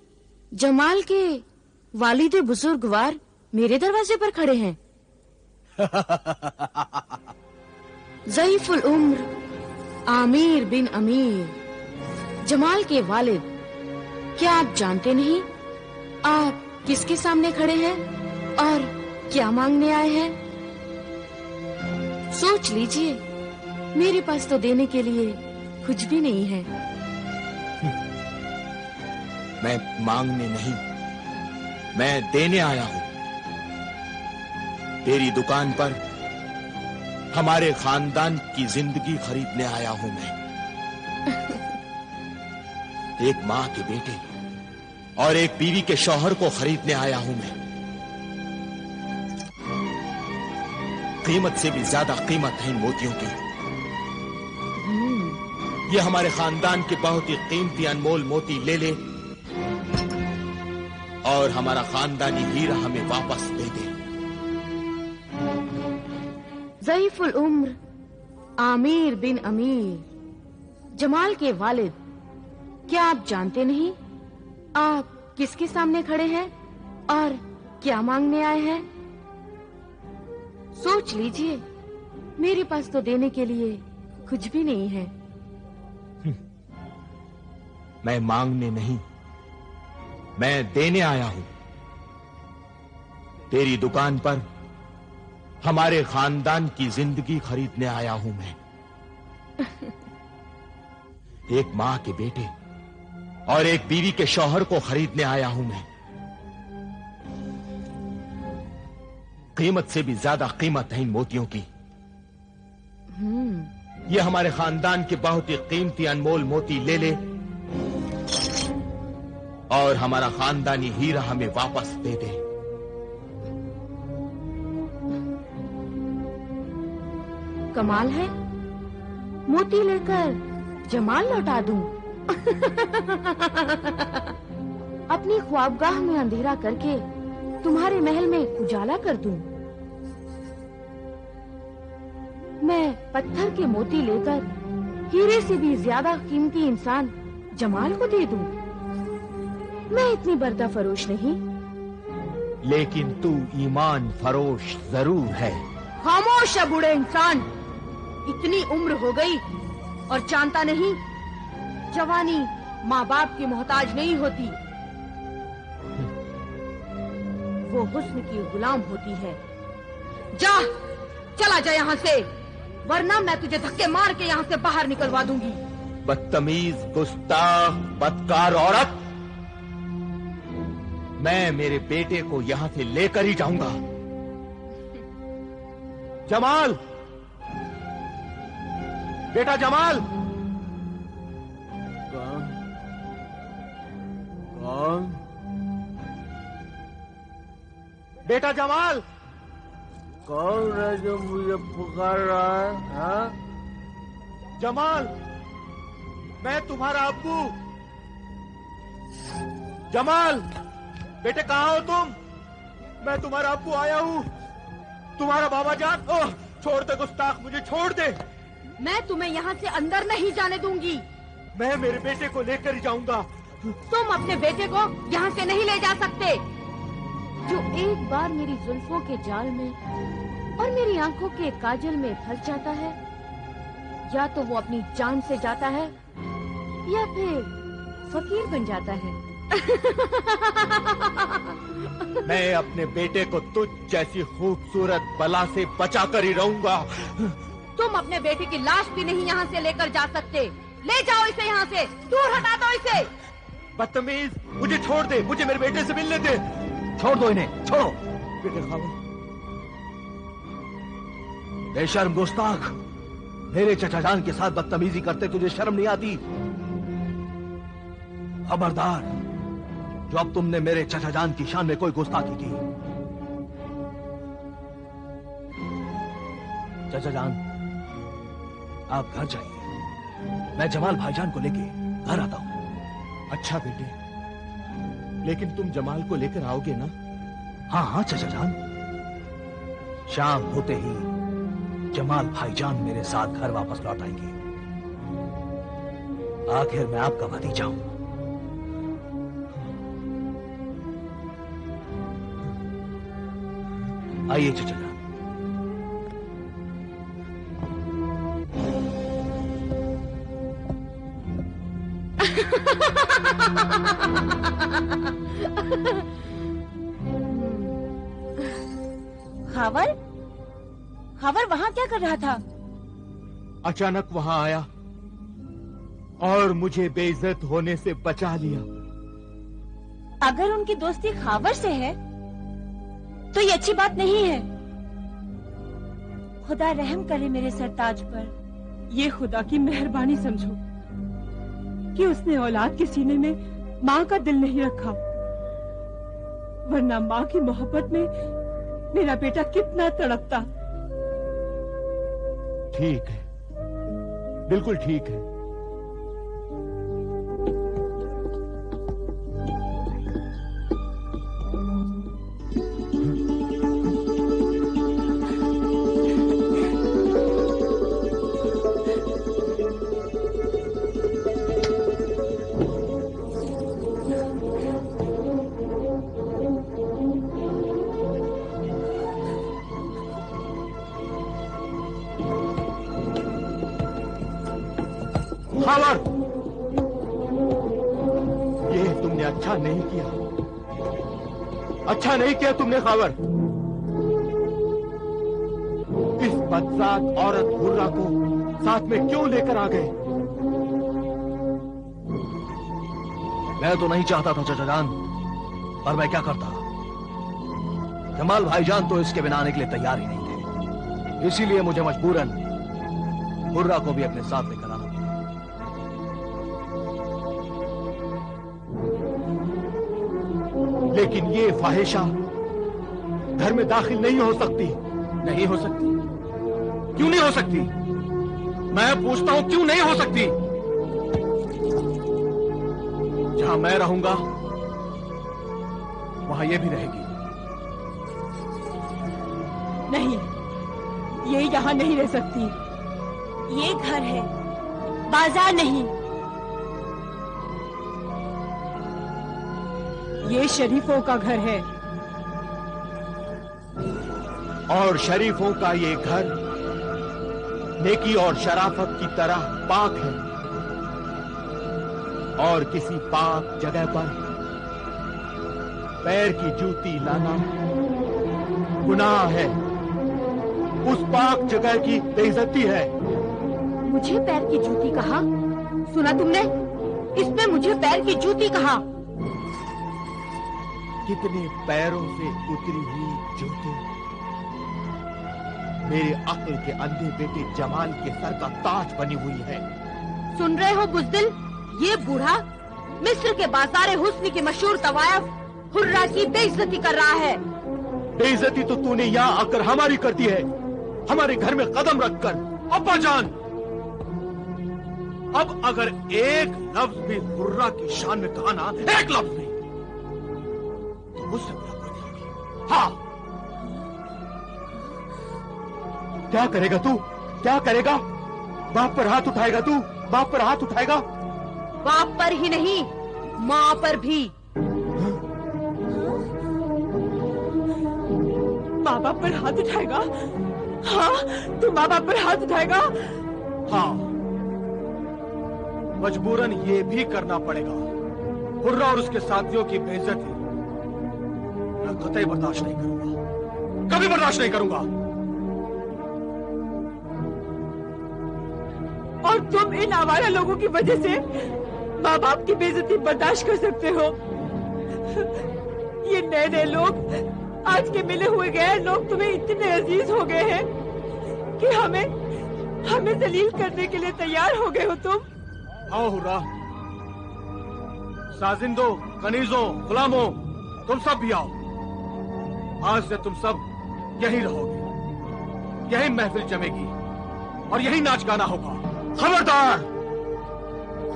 जमाल के वालिद बुजुर्गवार मेरे दरवाजे पर खड़े हैं। ज़ईफुल उम्र आमिर बिन अमीर, जमाल के वालिद, क्या आप जानते नहीं आप किसके सामने खड़े हैं और क्या मांगने आए हैं? सोच लीजिए, मेरे पास तो देने के लिए कुछ भी नहीं है। मैं मांगने नहीं, मैं देने आया हूं। तेरी दुकान पर हमारे खानदान की जिंदगी खरीदने आया हूं मैं। एक माँ के बेटे और एक बीवी के शौहर को खरीदने आया हूं मैं। कीमत से भी ज्यादा कीमत है इन मोतियों की। ये हमारे खानदान के बहुत ही कीमती अनमोल मोती ले ले और हमारा खानदानी हीरा हमें वापस दे दे। ज़ईफुल उम्र आमिर बिन अमीर, जमाल के वालिद, क्या आप जानते नहीं आप किसके सामने खड़े हैं और क्या मांगने आए हैं? सोच लीजिए, मेरे पास तो देने के लिए कुछ भी नहीं है। मैं मांगने नहीं, मैं देने आया हूं। तेरी दुकान पर हमारे खानदान की जिंदगी खरीदने आया हूं मैं। एक माँ के बेटे और एक बीवी के शौहर को खरीदने आया हूं मैं। कीमत से भी ज्यादा कीमत है इन मोतियों की। ये हमारे खानदान के बहुत ही कीमती अनमोल मोती ले ले और हमारा खानदानी हीरा हमें वापस दे दे। कमाल है, मोती लेकर जमाल लौटा दूं। अपनी ख्वाबगाह में अंधेरा करके तुम्हारे महल में उजाला कर दूं। मैं पत्थर के मोती लेकर हीरे से भी ज्यादा कीमती इंसान जमाल को दे दूं। मैं इतनी बर्दा फरोश नहीं। लेकिन तू ईमान फरोश जरूर है। खामोश है बूढ़े इंसान, इतनी उम्र हो गई और जानता नहीं जवानी माँ बाप की मोहताज नहीं होती, वो हुस्न की गुलाम होती है। जा, चला जा यहाँ से, वरना मैं तुझे धक्के मार के यहाँ से बाहर निकलवा दूंगी। बदतमीज, गुस्ताख, बदकार औरत, मैं मेरे बेटे को यहाँ से लेकर ही जाऊंगा। जमाल, बेटा जमाल। कहाँ कौन? बेटा जमाल। कौन है जो मुझे पुकार रहा है? हाँ? जमाल, मैं तुम्हारा अब्बू। जमाल, बेटे कहाँ हो तुम? मैं तुम्हारा अब्बू आया हूँ। तुम्हारा बाबा जान। ओह, छोड़ दे गुस्ताख, मुझे छोड़ दे। मैं तुम्हें यहाँ से अंदर नहीं जाने दूंगी। मैं मेरे बेटे को लेकर ही जाऊंगा। तुम अपने बेटे को यहाँ से नहीं ले जा सकते। जो एक बार मेरी जुल्फों के जाल में और मेरी आंखों के काजल में फंस जाता है, या तो वो अपनी जान से जाता है या फिर फकीर बन जाता है। मैं अपने बेटे को तुझ जैसी खूबसूरत बला से बचा कर ही रहूंगा। तुम अपने बेटे की लाश भी नहीं यहाँ से लेकर जा सकते। ले जाओ इसे यहाँ से, दूर हटा दो इसे। बदतमीज, मुझे छोड़ दे, मुझे मेरे बेटे से मिलने दे। छोड़ दो इन्हें, छोड़ो। बेटे खावा। बेशर्म गुस्ताख, मेरे चचा जान के साथ बदतमीजी करते तुझे शर्म नहीं आती? खबरदार, जो अब तुमने मेरे चचा जान की शान में कोई गुस्ताखी की। चचा जान, आप घर जाइए, मैं जमाल भाईजान को लेके घर आता हूं। अच्छा बेटे, लेकिन तुम जमाल को लेकर आओगे ना? हाँ हाँ चचा जान, शाम होते ही जमाल भाईजान मेरे साथ घर वापस लौट आएंगे। आखिर मैं आपका भतीजा हूं। आइए चचा जान। खावर? खावर वहां क्या कर रहा था? अचानक वहां आया और मुझे बेइज्जत होने से बचा लिया। अगर उनकी दोस्ती खावर से है तो ये अच्छी बात नहीं है। खुदा रहम करे मेरे सरताज पर। ये खुदा की मेहरबानी समझो कि उसने औलाद के सीने में माँ का दिल नहीं रखा, वरना माँ की मोहब्बत में मेरा बेटा कितना तड़पता। ठीक है, बिल्कुल ठीक है। खावर, ये तुमने अच्छा नहीं किया, अच्छा नहीं किया तुमने खावर। इस बदजात औरत हुर्रा को साथ में क्यों लेकर आ गए? मैं तो नहीं चाहता था चचा जान, पर मैं क्या करता। जमाल भाईजान तो इसके बिना आने के लिए तैयार ही नहीं थे, इसीलिए मुझे मजबूरन हुर्रा को भी अपने साथ लेकर आना पड़ा। लेकिन ये फाहिशा घर में दाखिल नहीं हो सकती। नहीं हो सकती? क्यों नहीं हो सकती? मैं पूछता हूं, क्यों नहीं हो सकती? जहां मैं रहूंगा वहां ये भी रहेगी। नहीं, ये यहाँ नहीं रह सकती। ये घर है, बाजार नहीं। ये शरीफों का घर है, और शरीफों का ये घर नेकी और शराफत की तरह पाक है, और किसी पाक जगह पर पैर की जूती लाना गुनाह है। उस पाक जगह की बेइज्जती है। मुझे पैर की जूती कहा? सुना तुमने? इसने मुझे पैर की जूती कहा। कितने पैरों से उतरी हुई जूती मेरे अक्ल के अंधे बेटे जमाल के सर का ताज बनी हुई है। सुन रहे हो बुज़दिल? ये बूढ़ा मिस्र के बाजारे हुस्न की मशहूर तवायफ हुर्रा की बेइज्जती कर रहा है। बेइज्जती तो तूने यहाँ आकर हमारी कर दी है, हमारे घर में कदम रखकर। अब्बा जान, अब अगर एक लफ्ज भी हुर्रा की शान में कहा ना, एक लफ्ज भी, तो मुझसे मुलाकात होगी। हाँ, क्या करेगा तू? क्या करेगा? बाप पर हाथ उठाएगा तू? बाप पर हाथ उठाएगा? बाप पर ही नहीं, माँ पर भी। माँ बाप पर हाथ उठाएगा? हाँ, तू माँ बाप पर हाथ उठाएगा? हाँ, मजबूरन ये भी करना पड़ेगा। हुर्रा और उसके साथियों की बेइज्जती मैं कतई बर्दाश्त नहीं करूंगा, कभी बर्दाश्त नहीं करूंगा। और तुम इन आवारा लोगों की वजह से माँ बाप की बेइज्जती बर्दाश्त कर सकते हो? ये नए नए लोग, आज के मिले हुए गैर लोग तुम्हें इतने अजीज हो गए हैं कि हमें जलील करने के लिए तैयार हो गए हो तुम। आओ हुर्रा, साजिंदो, कनीजों, गुलामों, तुम सब भी आओ। आज से तुम सब यहीं रहोगे, यहीं महफिल जमेगी और यहीं नाच गाना होगा। खबरदार,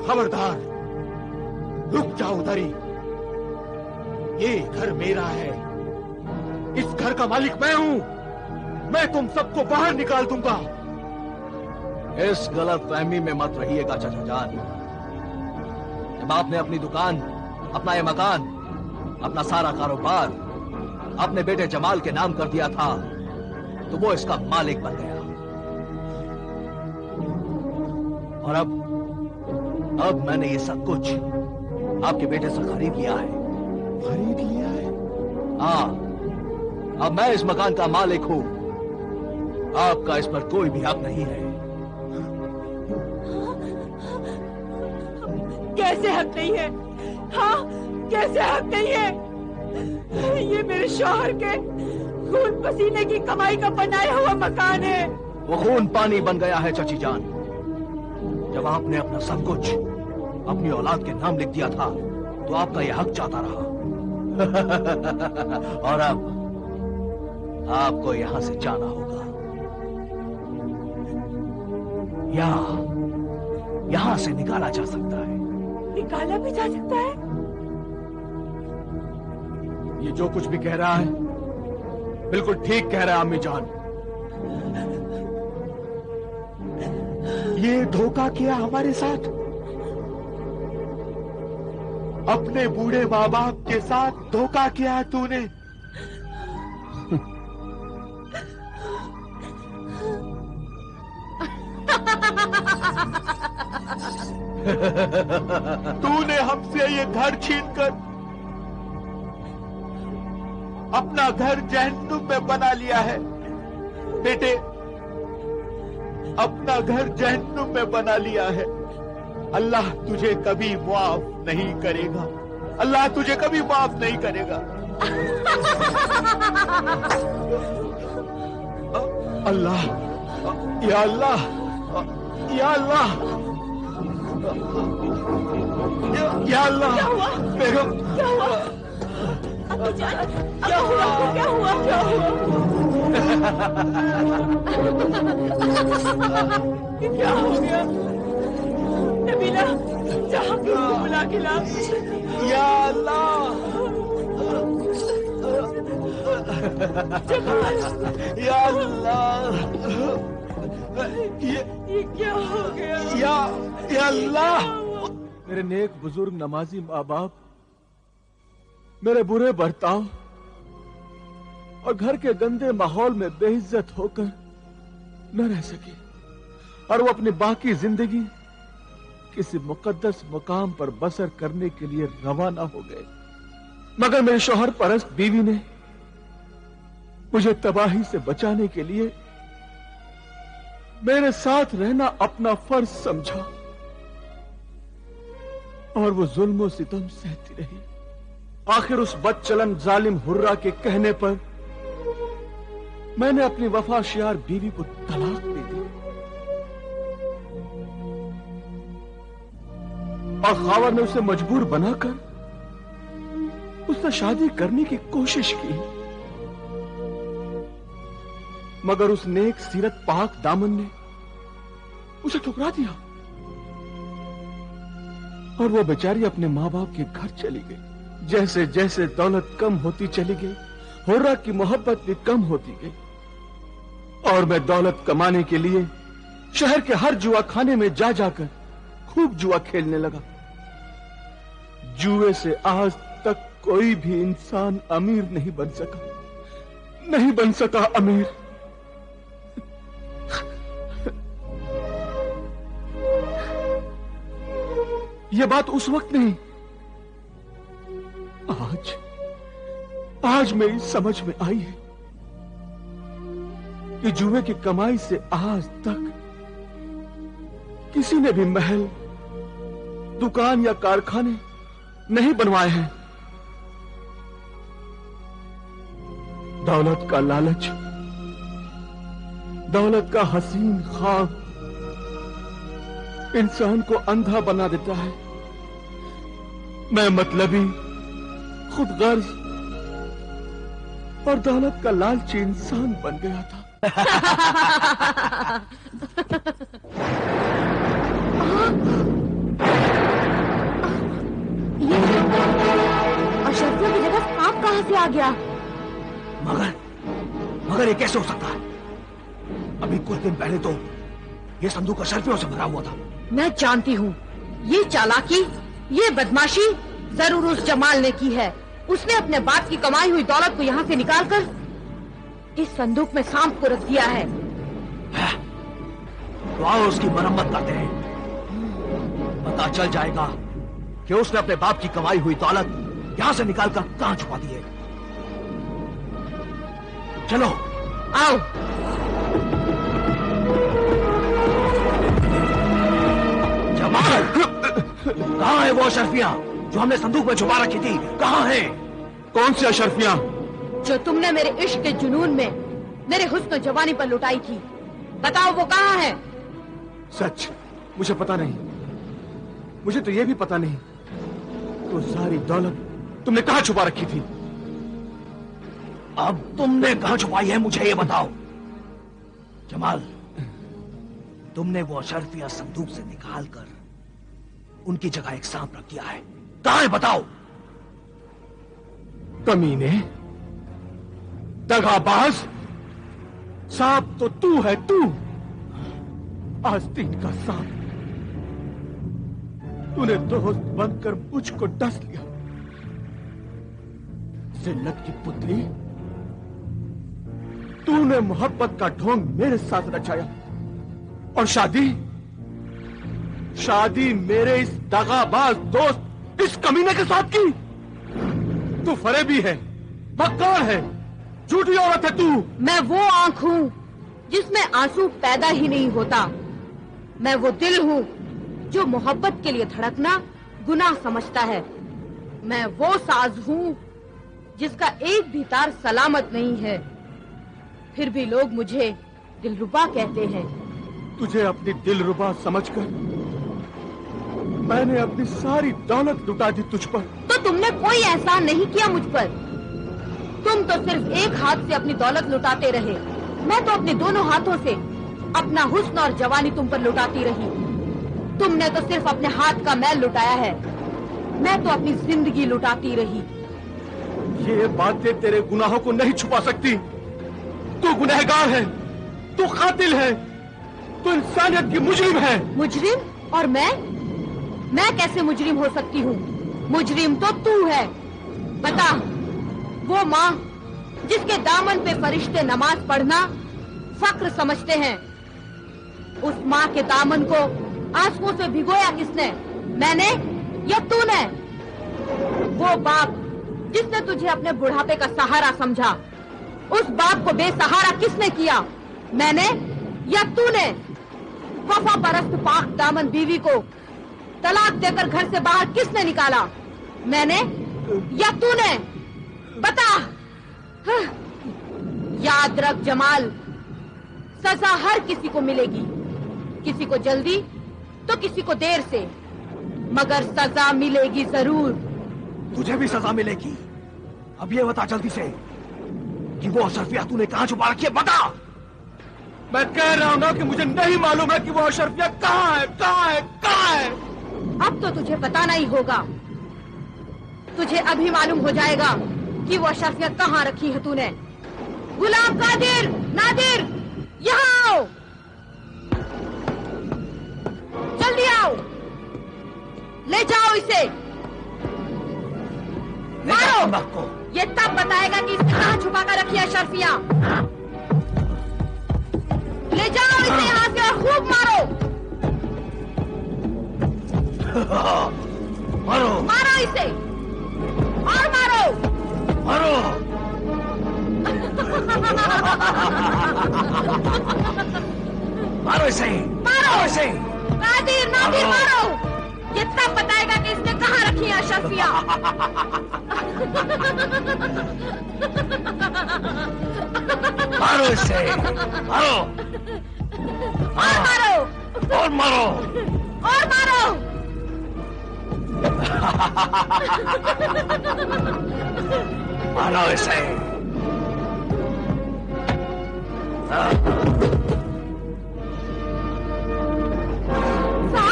खबरदार, रुक जाओ उधर ही। ये घर मेरा है, इस घर का मालिक मैं हूं। मैं तुम सबको बाहर निकाल दूंगा। इस गलत फहमी में मत रहिएगा चाचा जान। जब आपने अपनी दुकान, अपना ये मकान, अपना सारा कारोबार अपने बेटे जमाल के नाम कर दिया था, तो वो इसका मालिक बन गया। और अब मैंने ये सब कुछ आपके बेटे से खरीद लिया है। खरीद लिया है? हाँ, अब मैं इस मकान का मालिक हूं। आपका इस पर कोई भी हक नहीं है। कैसे हक नहीं है? हाँ, कैसे हक नहीं है? ये मेरे शौहर के खून पसीने की कमाई का बनाया हुआ मकान है। वो खून पानी बन गया है चाची जान। जब आपने अपना सब कुछ अपनी औलाद के नाम लिख दिया था, तो आपका यह हक चाहता रहा। और अब आपको यहां से जाना होगा, या यहां से निकाला जा सकता है। निकाला भी जा सकता है? ये जो कुछ भी कह रहा है बिल्कुल ठीक कह रहा है अम्मी जान। ये धोखा किया हमारे साथ, अपने बूढ़े माँ बाप के साथ धोखा किया है तूने। तूने हमसे ये घर छीनकर अपना घर जहन्नुम में बना लिया है। बेटे, अपना घर जहन्नुम में बना लिया है। अल्लाह तुझे कभी माफ नहीं करेगा। अल्लाह तुझे कभी माफ नहीं करेगा। अल्लाह, या अल्लाह, या अल्लाह, या अल्लाह। बेगम, क्या हुआ? क्या हुआ? क्या हुआ? क्या हुआ? क्या हो गया? नबीला, जहाँ भी उसको बुला के ला। या अल्लाह, या अल्लाह, ये क्या हो गया? या अल्लाह। मेरे नेक बुजुर्ग नमाजी माँ बाप मेरे बुरे बर्ताव और घर के गंदे माहौल में बेइज्जत होकर न रह सके, और वो अपनी बाकी जिंदगी किसी मुकद्दस मुकाम पर बसर करने के लिए रवाना हो गए। मगर मेरे शौहर परस्त बीवी ने मुझे तबाही से बचाने के लिए मेरे साथ रहना अपना फर्ज समझा, और वो जुल्म और सितम सहती रही। आखिर उस बदचलन जालिम हुर्रा के कहने पर मैंने अपनी वफाशियार बीवी को तलाक दे दी। और खावर ने उसे मजबूर बनाकर उससे शादी करने की कोशिश की, मगर उस नेक सीरत पाक दामन ने उसे ठुकरा दिया और वो बेचारी अपने माँ बाप के घर चली गई। जैसे जैसे दौलत कम होती चली गई, हुर्रा की मोहब्बत भी कम होती गई और मैं दौलत कमाने के लिए शहर के हर जुआ खाने में जा जाकर खूब जुआ खेलने लगा। जुए से आज तक कोई भी इंसान अमीर नहीं बन सका, नहीं बन सका अमीर। यह बात उस वक्त नहीं, आज मेरी समझ में आई है कि जुए की कमाई से आज तक किसी ने भी महल, दुकान या कारखाने नहीं बनवाए हैं। दौलत का लालच, दौलत का हसीन ख्वाब इंसान को अंधा बना देता है। मैं मतलबी, खुदगर्ज और दौलत का लालची इंसान बन गया था। अशरफियों की जगह सांप कहां से आ गया? मगर ये कैसे हो सकता है? अभी कुछ दिन पहले तो ये संदूक अशरफियों से भरा हुआ था। मैं जानती हूँ ये चालाकी, ये बदमाशी जरूर उस जमाल ने की है। उसने अपने बाप की कमाई हुई दौलत को यहाँ से निकालकर इस संदूक में सांप को रख दिया है। तो आओ उसकी मरम्मत करते हैं, पता चल जाएगा कि उसने अपने बाप की कमाई हुई दौलत यहाँ से निकालकर कहाँ छुपा दी है। चलो आओ। जमाल, कहाँ है वो अशरफियाँ जो हमने संदूक में छुपा रखी थी? कहाँ है? कौन सी अशरफियाँ? जो तुमने मेरे इश्क के जुनून में मेरे हुस्न जवानी पर लुटाई थी। बताओ वो कहाँ है? सच मुझे पता नहीं, मुझे तो ये भी पता नहीं तो सारी दौलत तुमने कहाँ छुपा रखी थी? अब तुमने कहाँ छुपाई है मुझे ये बताओ। जमाल, तुमने वो अशरफिया संदूक से निकालकर उनकी जगह एक सांप रख दिया है। कहाँ है बताओ? कमीने, दगाबाज, सांप तो तू है, तू आस्तीन का सांप। तूने दोस्त बनकर मुझको डस लिया। जिल्लत की पुतली, तूने मोहब्बत का ढोंग मेरे साथ रचाया और शादी मेरे इस दगाबाज दोस्त इस कमीने के साथ की। तू फरेबी है, मक्कार है, झूठी औरत है तू। मैं वो आंख हूँ जिसमें आंसू पैदा ही नहीं होता। मैं वो दिल हूँ जो मोहब्बत के लिए धड़कना गुनाह समझता है। मैं वो साज हूँ जिसका एक भी तार सलामत नहीं है, फिर भी लोग मुझे दिलरुबा कहते हैं। तुझे अपनी दिलरुबा समझकर मैंने अपनी सारी दौलत लुटा दी तुझ पर। तो तुमने कोई एहसान नहीं किया मुझ पर। तुम तो सिर्फ एक हाथ से अपनी दौलत लुटाते रहे। मैं तो अपने दोनों हाथों से अपना हुस्न और जवानी तुम पर लुटाती रही। तुमने तो सिर्फ अपने हाथ का मैल लुटाया है, मैं तो अपनी जिंदगी लुटाती रही। ये बातें तेरे गुनाहों को नहीं छुपा सकती। तू गुनहगार है, तू कातिल है, तू इंसानियत की मुजरिम है। मुजरिम? और मैं कैसे मुजरिम हो सकती हूँ? मुजरिम तो तू है। बता, वो माँ जिसके दामन पे फरिश्ते नमाज पढ़ना फक्र समझते हैं, उस माँ के दामन को आंसुओं से भिगोया किसने? मैंने या तूने? वो बाप जिसने तुझे अपने बुढ़ापे का सहारा समझा, उस बाप को बेसहारा किसने किया? मैंने या तूने? वफा परस्त पाक दामन बीवी को तलाक देकर घर से बाहर किसने निकाला? मैंने या तूने? बता। याद रख जमाल, सजा हर किसी को मिलेगी, किसी को जल्दी तो किसी को देर से। मगर सजा मिलेगी जरूर। तुझे भी सजा मिलेगी। अब ये बता जल्दी से कि वो अशरफिया तूने कहां छुपा रखी है, बता। मैं कह रहा हूं ना कि मुझे नहीं मालूम है कि वो अशरफिया कहां है, कहां है, कहां है। अब तो तुझे बताना ही होगा। तुझे अभी मालूम हो जाएगा कि वो अशरफिया कहां रखी है तूने। गुलाम कादिर, नादिर, यहाँ आओ, जल्दी आओ, ले जाओ इसे, मारो। ये तब बताएगा कि इसने कहां छुपा कर रखी है अशरफिया। ले जाओ इसे यहाँ से और खूब मारो। मारो, मारो इसे और मारो, मारो। मारो इसे, मारो इसे। नादिर, नादिर, मारो। ये तब बताएगा कि इसने कहां रखी है अशरफिया। मारो इसे, मारो, और मारो, और मारो, और मारो। मारो इसे।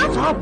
साहब,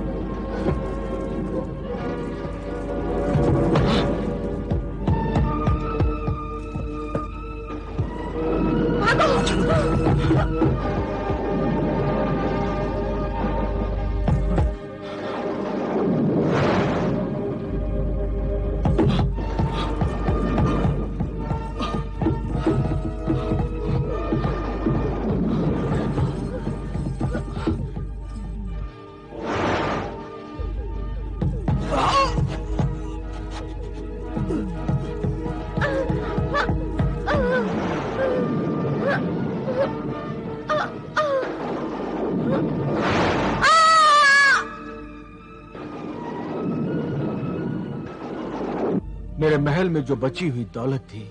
मेरे महल में जो बची हुई दौलत थी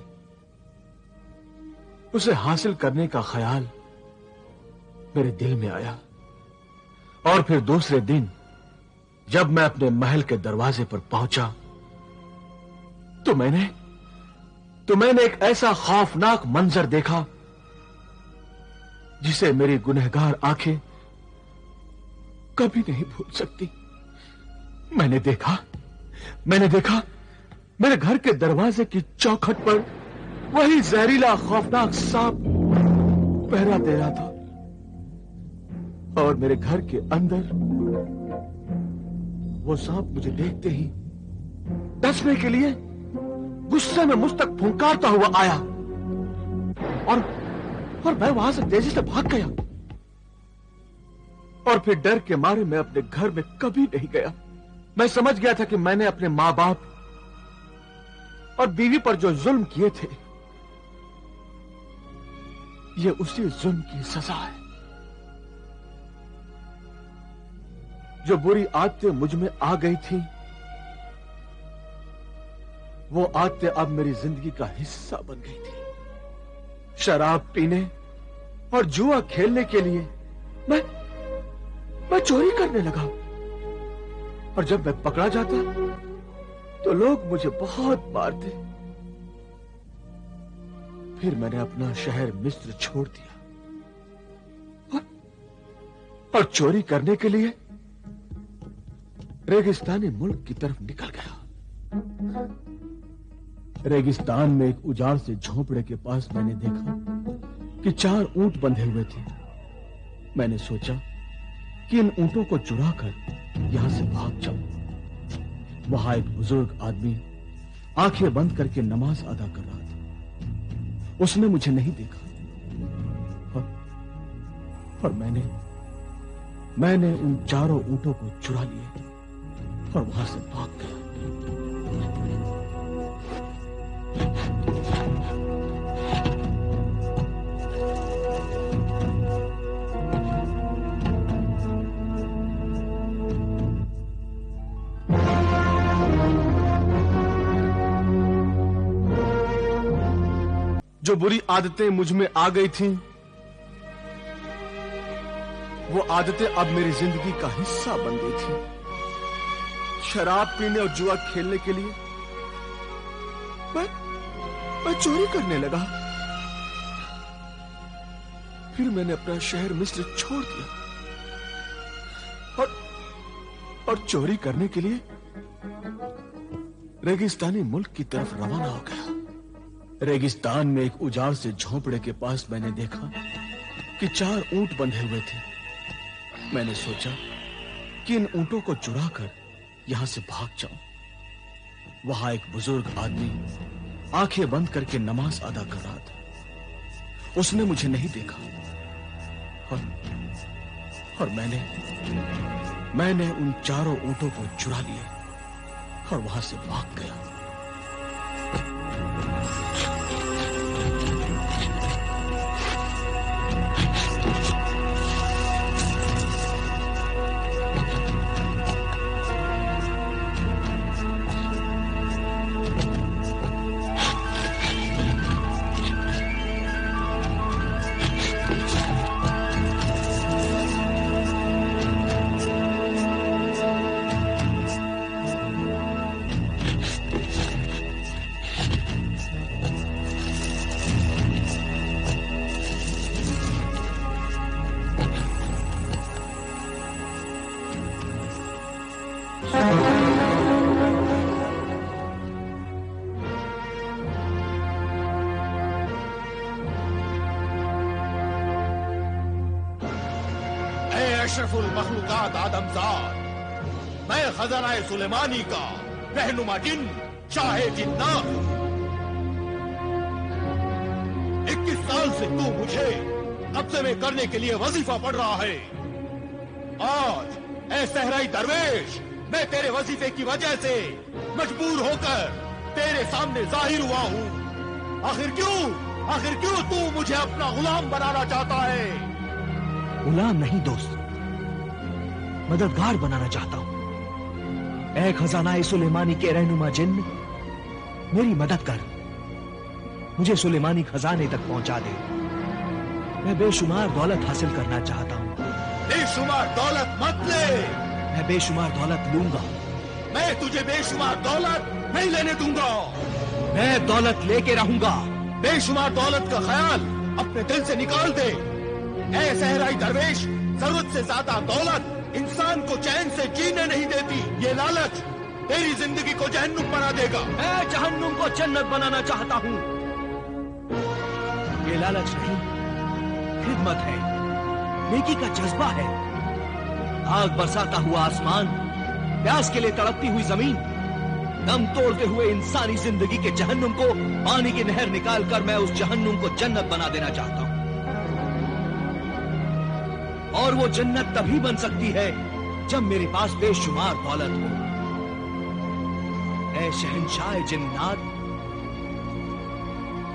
उसे हासिल करने का ख्याल मेरे दिल में आया। और फिर दूसरे दिन जब मैं अपने महल के दरवाजे पर पहुंचा तो मैंने एक ऐसा खौफनाक मंजर देखा जिसे मेरी गुनहगार आंखें कभी नहीं भूल सकती। मैंने देखा मेरे घर के दरवाजे की चौखट पर वही जहरीला खौफनाक सांप पहरा दे रहा था और मेरे घर के अंदर वो सांप मुझे देखते ही डसने के लिए गुस्से में मुझ तक फुंकारता हुआ आया और मैं वहां से तेजी से भाग गया। और फिर डर के मारे मैं अपने घर में कभी नहीं गया। मैं समझ गया था कि मैंने अपने मां बाप और बीवी पर जो जुल्म किए थे ये उसी जुल्म की सजा है। जो बुरी आदतें मुझ में आ गई थी वो आदतें अब मेरी जिंदगी का हिस्सा बन गई थी। शराब पीने और जुआ खेलने के लिए मैं चोरी करने लगा और जब मैं पकड़ा जाता तो लोग मुझे बहुत मारते। फिर मैंने अपना शहर मिस्र छोड़ दिया और चोरी करने के लिए रेगिस्तानी मुल्क की तरफ निकल गया। रेगिस्तान में एक उजाड़ से झोंपड़े के पास मैंने देखा कि 4 ऊंट बंधे हुए थे। मैंने सोचा कि इन ऊंटों को चुराकर यहां से भाग जाऊं। वहां एक बुजुर्ग आदमी आंखें बंद करके नमाज अदा कर रहा था। उसने मुझे नहीं देखा और मैंने उन 4 ऊंटों को चुरा लिया और वहां से भाग गया। जो बुरी आदतें मुझ में आ गई थीं, वो आदतें अब मेरी जिंदगी का हिस्सा बन गई थी। शराब पीने और जुआ खेलने के लिए मैं चोरी करने लगा। फिर मैंने अपना शहर मिस्र छोड़ दिया और चोरी करने के लिए रेगिस्तानी मुल्क की तरफ रवाना हो गया। रेगिस्तान में एक उजाड़ से झोंपड़े के पास मैंने देखा कि 4 ऊंट बंधे हुए थे। मैंने सोचा कि इन ऊंटों को चुराकर यहां से भाग जाऊं। वहां एक बुजुर्ग आदमी आंखें बंद करके नमाज अदा कर रहा था। उसने मुझे नहीं देखा और मैंने उन 4 ऊंटों को चुरा लिया और वहां से भाग गया। अशरफुल मखलूकात आदमजाद, मैं खजाना सुलेमानी का रहनुमा जिन शाहे जिन्नात। 21 साल से तू मुझे कब्जे में करने के लिए वजीफा पढ़ रहा है। आज ऐ सहराई दरवेश, मैं तेरे वजीफे की वजह से मजबूर होकर तेरे सामने जाहिर हुआ हूँ। आखिर क्यों तू मुझे अपना गुलाम बनाना चाहता है? गुलाम नहीं दोस्त, मददगार बनाना चाहता हूं। ऐ खजाना सुलेमानी के रहनुमा जिन, मेरी मदद कर, मुझे सुलेमानी खजाने तक पहुंचा दे। मैं बेशुमार दौलत हासिल करना चाहता हूं। बेशुमार दौलत मत ले। मैं बेशुमार दौलत लूंगा। मैं तुझे बेशुमार दौलत नहीं लेने दूंगा। मैं दौलत लेके रहूंगा। बेशुमार दौलत का ख्याल अपने दिल से निकाल दे। ऐ सहराई दरवेश, जरूरत से ज्यादा दौलत इंसान को चैन से जीने नहीं देती। ये लालच तेरी जिंदगी को जहन्नुम बना देगा। मैं जहन्नुम को जन्नत बनाना चाहता हूँ। ये लालच नहीं, खिदमत है, नेकी का जज्बा है। आग बरसाता हुआ आसमान, प्यास के लिए तड़पती हुई जमीन, दम तोड़ते हुए इंसानी जिंदगी के जहन्नुम को पानी की नहर निकालकर मैं उस जहन्नुम को जन्नत बना देना चाहता हूँ। और वो जन्नत तभी बन सकती है जब मेरे पास बेशुमार दौलत हो। ऐ शहंशाह जिन्नात,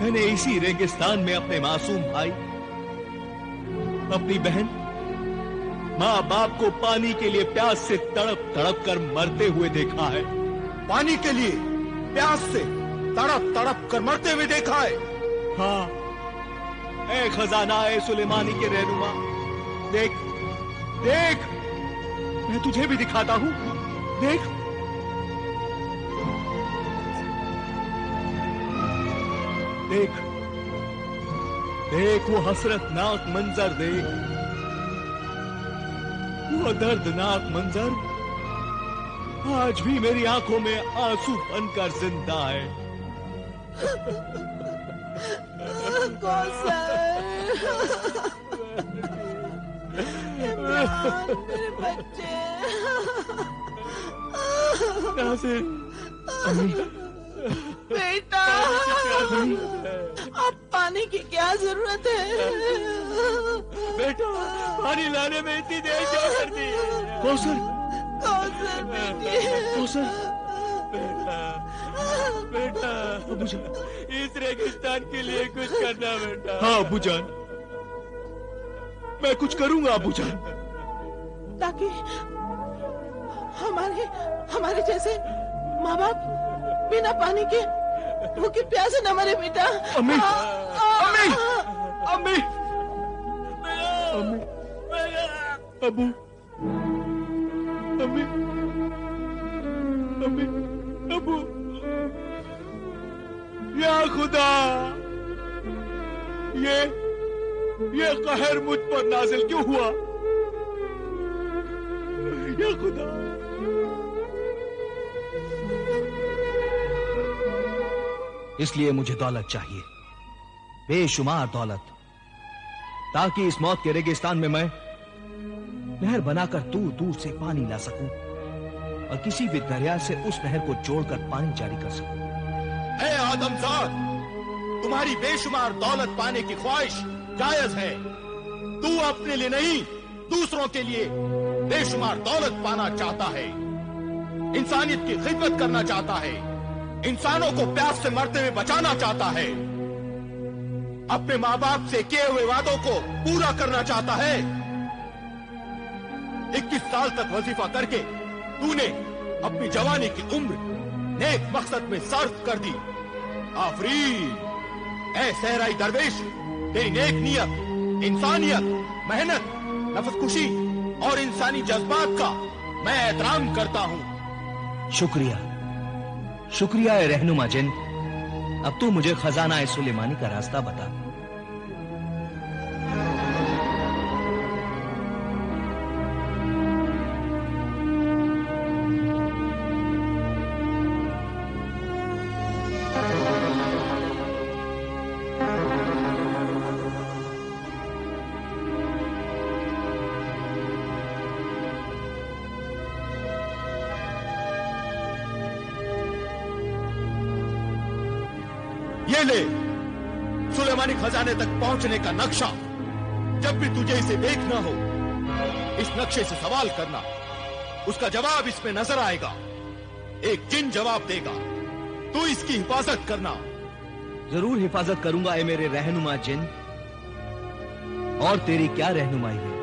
मैंने इसी रेगिस्तान में अपने मासूम भाई, अपनी बहन, माँ बाप को पानी के लिए प्यास से तड़प तड़प कर मरते हुए देखा है। पानी के लिए प्यास से तड़प तड़प कर मरते हुए देखा है। हाँ, ऐ खजाना सुलेमानी के रहनुमा, देख देख, मैं तुझे भी दिखाता हूं। देख, देख, देख वो हसरतनाक मंजर, देख वो दर्दनाक मंजर आज भी मेरी आंखों में आंसू बनकर जिंदा है। मेरे बच्चे। बेटा, अब पानी की क्या जरूरत है? बेटा, पानी लाने में इतनी देर क्यों कर दी? कौसर, बेटी, कौसर, बेटा, इस रेगिस्तान के लिए कुछ करना बेटा। हाँ अबूजान, मैं कुछ करूंगा अबूजान, ताकि हमारे जैसे माँ बाप बिना पानी के भूखे प्यासे न मरे। बेटा, अम्मी, अम्मी, अम्मी, अम्मी, अबू, अम्मी, अबू, या खुदा, ये कहर मुझ पर नाजिल क्यों हुआ? या खुदा, इसलिए मुझे दौलत चाहिए, बेशुमार दौलत, ताकि इस मौत के रेगिस्तान में मैं नहर बनाकर दूर दूर से पानी ला सकूं और किसी भी दरिया से उस नहर को जोड़कर पानी जारी कर सकूं। ऐ आदमजाद, तुम्हारी बेशुमार दौलत पाने की ख्वाहिश जायज है। तू अपने लिए नहीं, दूसरों के लिए बेशुमार दौलत पाना चाहता है, इंसानियत की खिदमत करना चाहता है, इंसानों को प्यास से मरते हुए बचाना चाहता है, अपने माँ बाप से किए हुए वादों को पूरा करना चाहता है। 21 साल तक वजीफा करके तूने अपनी जवानी की उम्र नेक मकसद में सर्फ कर दी। आफरीन, ऐ सहराई दरवेश, तेरी नेक नियत, इंसानियत, मेहनत, नफसकुशी और इंसानी जज्बात का मैं एहतराम करता हूँ। शुक्रिया, शुक्रिया ए रहनुमा जिन। अब तू मुझे खजाना ए सुलेमानी का रास्ता बता। ये ले सुलेमानी खजाने तक पहुंचने का नक्शा। जब भी तुझे इसे देखना हो, इस नक्शे से सवाल करना, उसका जवाब इसमें नजर आएगा। एक जिन जवाब देगा, तू इसकी हिफाजत करना। जरूर हिफाजत करूंगा ए मेरे रहनुमा जिन। और तेरी क्या रहनुमाई है?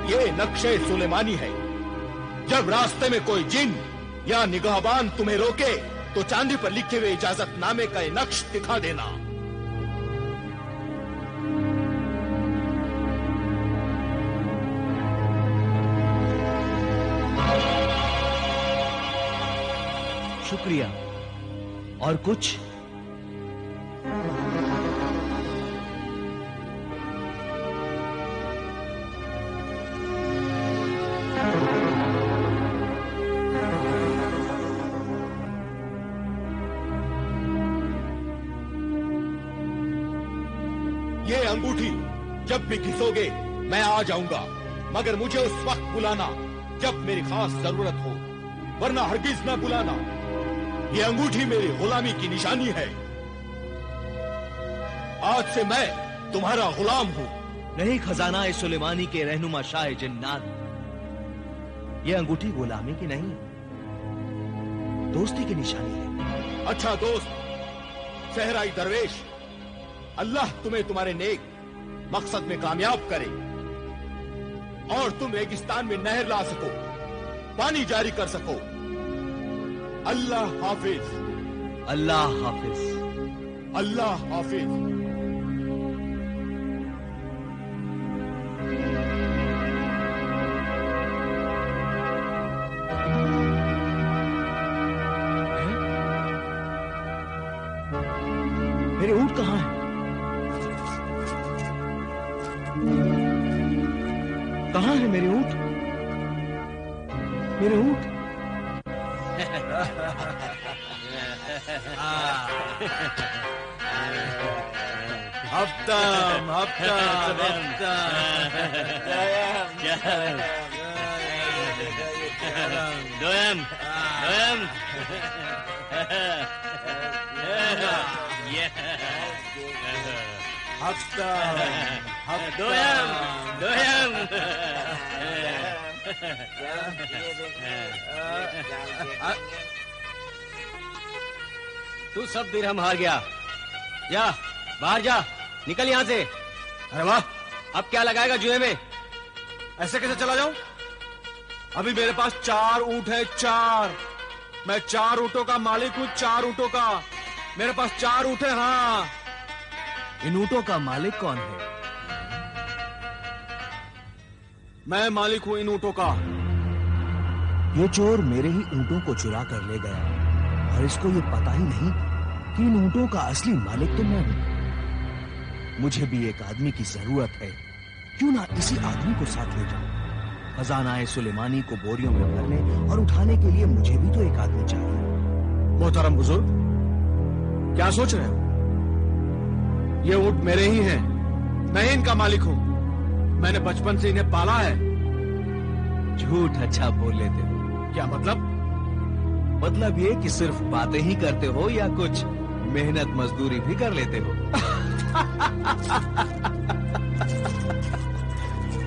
ये नक्शे सुलेमानी है। जब रास्ते में कोई जिन या निगाहबान तुम्हें रोके तो चांदी पर लिखे हुए इजाजतनामे का ये नक्श दिखा देना। शुक्रिया। और कुछ? ये अंगूठी जब भी घिसोगे मैं आ जाऊंगा, मगर मुझे उस वक्त बुलाना जब मेरी खास जरूरत हो, वरना हरगिज न बुलाना। ये अंगूठी मेरी गुलामी की निशानी है। आज से मैं तुम्हारा गुलाम हूँ। नहीं खजाना ए सुलेमानी के रहनुमा शाह जिन्नात, ये अंगूठी गुलामी की नहीं, दोस्ती की निशानी है। अच्छा दोस्त, सहराई दरवेश, अल्लाह तुम्हें तुम्हारे नेक मकसद में कामयाब करे और तुम रेगिस्तान में नहर ला सको, पानी जारी कर सको। अल्लाह हाफिज। अल्लाह हाफिज। अल्लाह हाफिज। मेरे ऊंट कहाँ है? कहाँ है मेरे ऊंट? मेरे ऊंट? हफ्तम हफ्तम दोयम दोयम दोयम दोयम तू सब दिरहम हार गया। जा बाहर जा, निकल यहां से। अरे वाह, अब क्या लगाएगा जुए में? ऐसे कैसे चला जाऊं? अभी मेरे पास 4 ऊंट है, 4। मैं 4 ऊंटों का मालिक हूं, 4 ऊंटों का। मेरे पास 4 ऊंट है। हाँ। इन ऊंटों का मालिक कौन है? मैं मालिक हूं इन ऊंटों का। ये चोर मेरे ही ऊंटों को चुरा कर ले गया और इसको ये पता ही नहीं कि इन ऊंटों का असली मालिक तो मैं हूं। मुझे भी एक आदमी की जरूरत है, क्यों ना इसी आदमी को साथ ले जाऊं। खजाना सुलेमानी को बोरियों में भरने और उठाने के लिए मुझे भी तो एक आदमी चाहिए। मोहतरम बुजुर्ग, क्या सोच रहे हो? ये ऊंट मेरे ही हैं, मैं ही इनका मालिक हूं। मैंने बचपन से इन्हें पाला है। झूठ अच्छा बोल लेते हो। क्या मतलब? मतलब ये कि सिर्फ बातें ही करते हो या कुछ मेहनत मजदूरी भी कर लेते हो?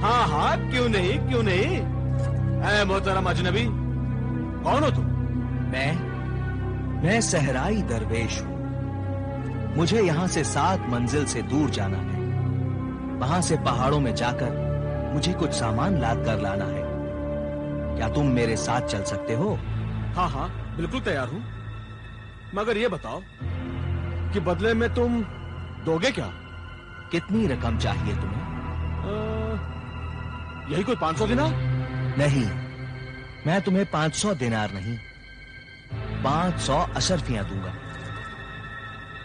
हाँ हाँ, क्यों नहीं, क्यों नहीं। ऐ मोहतरम अजनबी, कौन हो तुम? मैं सहराई दरवेश हूं। मुझे यहां से 7 मंजिल से दूर जाना है। वहां से पहाड़ों में जाकर मुझे कुछ सामान लाद कर लाना है। क्या तुम मेरे साथ चल सकते हो? हाँ हाँ, बिल्कुल तैयार हूं। मगर ये बताओ कि बदले में तुम दोगे क्या? कितनी रकम चाहिए तुम्हें? यही कोई 500 दिनार? नहीं, मैं तुम्हें 500 दिनार नहीं, 500 अशरफियां दूंगा।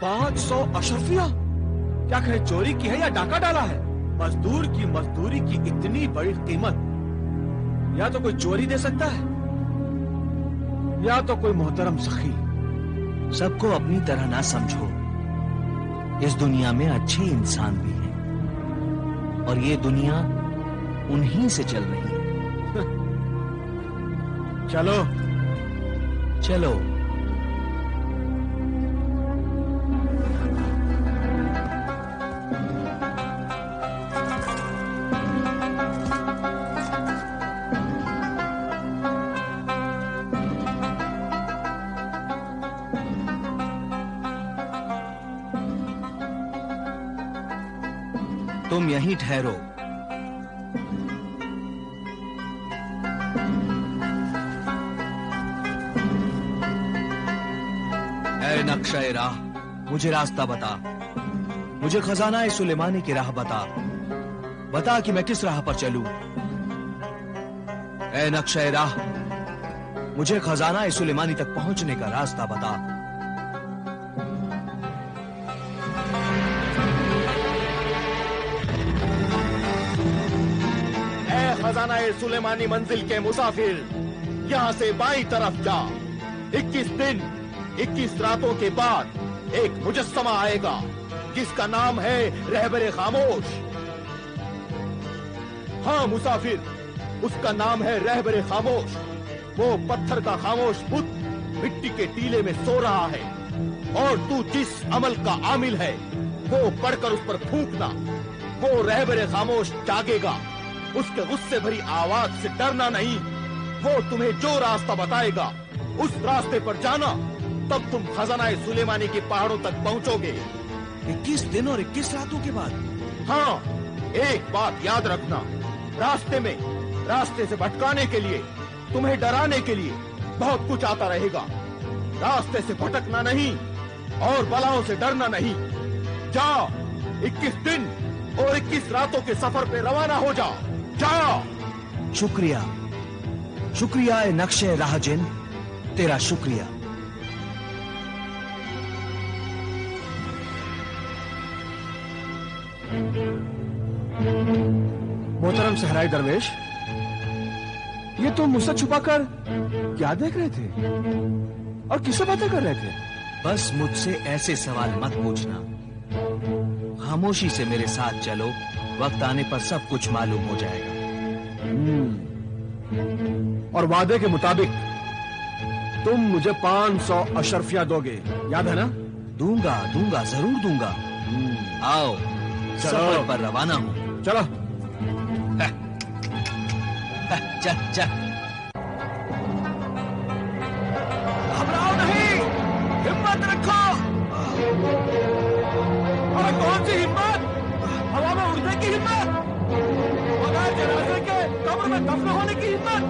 500 अशरफियां? क्या कहे, चोरी की है या डाका डाला है? मजदूर की मजदूरी की इतनी बड़ी कीमत या तो कोई चोरी दे सकता है या तो कोई मोहतरम सखी। सबको अपनी तरह ना समझो। इस दुनिया में अच्छे इंसान भी हैं और ये दुनिया उन्हीं से चल रही है। चलो चलो। तुम यहीं ठहरो। ऐ नक्शे राह, मुझे रास्ता बता। मुझे खजाना सुलेमानी की राह बता। बता कि मैं किस राह पर चलूं। ऐ नक्शे राह, मुझे खजाना सुलेमानी तक पहुंचने का रास्ता बता। खजाना सुलेमानी मंजिल के मुसाफिर, यहाँ से बाईं तरफ जा। 21 दिन 21 रातों के बाद एक मुजस्समा आएगा जिसका नाम है रहबरे खामोश। हाँ मुसाफिर, उसका नाम है रहबरे खामोश। वो पत्थर का खामोश बुत मिट्टी के टीले में सो रहा है और तू जिस अमल का आमिल है वो पढ़कर उस पर फूंकना। वो रहबरे खामोश जागेगा। उसके गुस्से भरी आवाज से डरना नहीं। वो तुम्हें जो रास्ता बताएगा उस रास्ते पर जाना, तब तुम खजाना सुलेमानी के पहाड़ों तक पहुंचोगे। 21 दिन और 21 रातों के बाद? हाँ, एक बात याद रखना, रास्ते से भटकाने के लिए, तुम्हें डराने के लिए बहुत कुछ आता रहेगा। रास्ते से भटकना नहीं और बलाओं से डरना नहीं। जा, 21 दिन और 21 रातों के सफर पे रवाना हो जा। जा। शुक्रिया, शुक्रिया ए नक्शे राहजिन, तेरा शुक्रिया। मोहतरम सहराई दरवेश, ये तुम मुझसे छुपाकर क्या देख रहे थे और किससे बातें कर रहे थे? बस मुझसे ऐसे सवाल मत पूछना। खामोशी से मेरे साथ चलो, वक्त आने पर सब कुछ मालूम हो जाएगा। और वादे के मुताबिक तुम मुझे 500 अशरफियां दोगे, याद है ना? दूंगा, दूंगा, जरूर दूंगा। आओ, सफर पर रवाना हो। चलो। चल चल। घबराओ नहीं, हिम्मत रखो। और कौन सी हिम्मत? हवा में उड़ने की हिम्मत, बगैर जनाजे के कब्र में दफन होने की हिम्मत।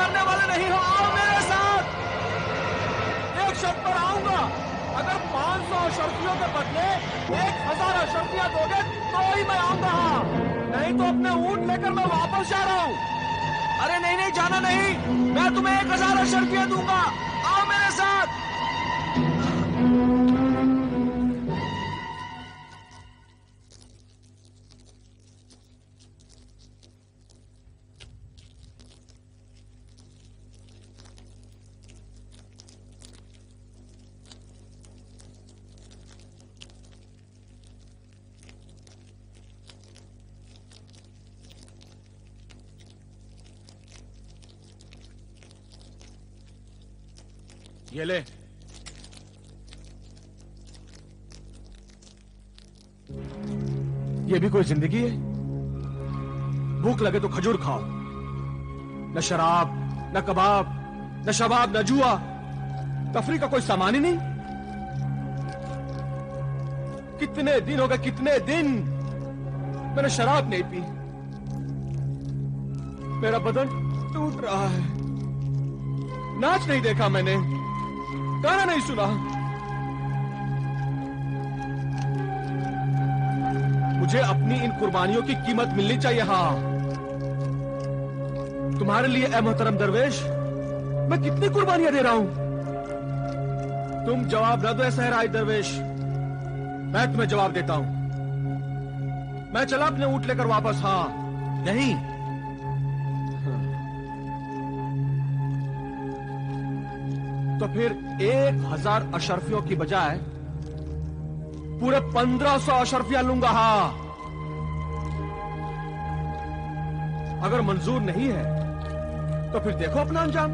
डरने वाले नहीं हो, आओ मेरे साथ। एक शर्त पर आऊंगा, अगर 500 अशर्फियों के बदले 1000 अशर्फियां दोगे तो ही मैं आऊंगा, नहीं तो अपने ऊंट लेकर मैं वापस जा रहा हूं। अरे नहीं नहीं, जाना नहीं, मैं तुम्हें 1000 अशर्फियां दूंगा, आओ मेरे साथ। ये ले, ये भी कोई जिंदगी है? भूख लगे तो खजूर खाओ, न शराब, न कबाब, न शबाब, न जुआ, तफरी का कोई सामान ही नहीं। कितने दिन हो गए, कितने दिन मैंने शराब नहीं पी। मेरा बदन टूट रहा है, नाच नहीं देखा मैंने, गाना नहीं सुना। मुझे अपनी इन कुर्बानियों की कीमत मिलनी चाहिए। हाँ, तुम्हारे लिए ए मोहतरम दरवेश, मैं कितनी कुर्बानियां दे रहा हूं। तुम जवाब न दो ऐ सहराई दरवेश, मैं तुम्हें जवाब देता हूं। मैं चला अपने ऊंट लेकर वापस। हाँ नहीं, तो फिर 1000 अशर्फियों की बजाय पूरे 1500 अशर्फियां लूंगा। हाँ, अगर मंजूर नहीं है तो फिर देखो अपना अंजाम।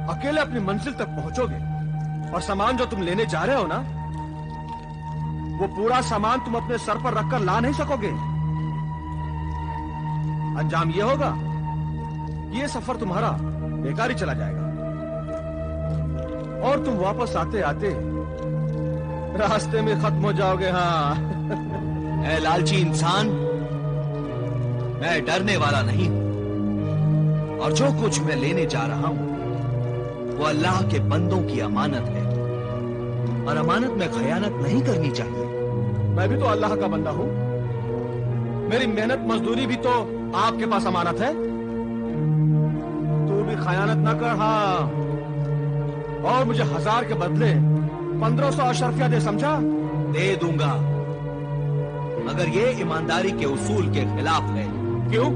अकेले अपनी मंजिल तक पहुंचोगे और सामान जो तुम लेने जा रहे हो ना, वो पूरा सामान तुम अपने सर पर रखकर ला नहीं सकोगे। अंजाम ये होगा, ये सफर तुम्हारा बेकार ही चला जाएगा और तुम वापस आते आते रास्ते में खत्म हो जाओगे। हाँ ऐ लालची इंसान, मैं डरने वाला नहीं हूं और जो कुछ मैं लेने जा रहा हूं वो अल्लाह के बंदों की अमानत है और अमानत में खयानत नहीं करनी चाहिए। मैं भी तो अल्लाह का बंदा हूं, मेरी मेहनत मजदूरी भी तो आपके पास अमानत है। तू भी खयानत ना कर। हाँ, और मुझे 1000 के बदले 1500 अशर्फिया दे, समझा? दे दूंगा, मगर ये ईमानदारी के उसूल के खिलाफ है। क्यों?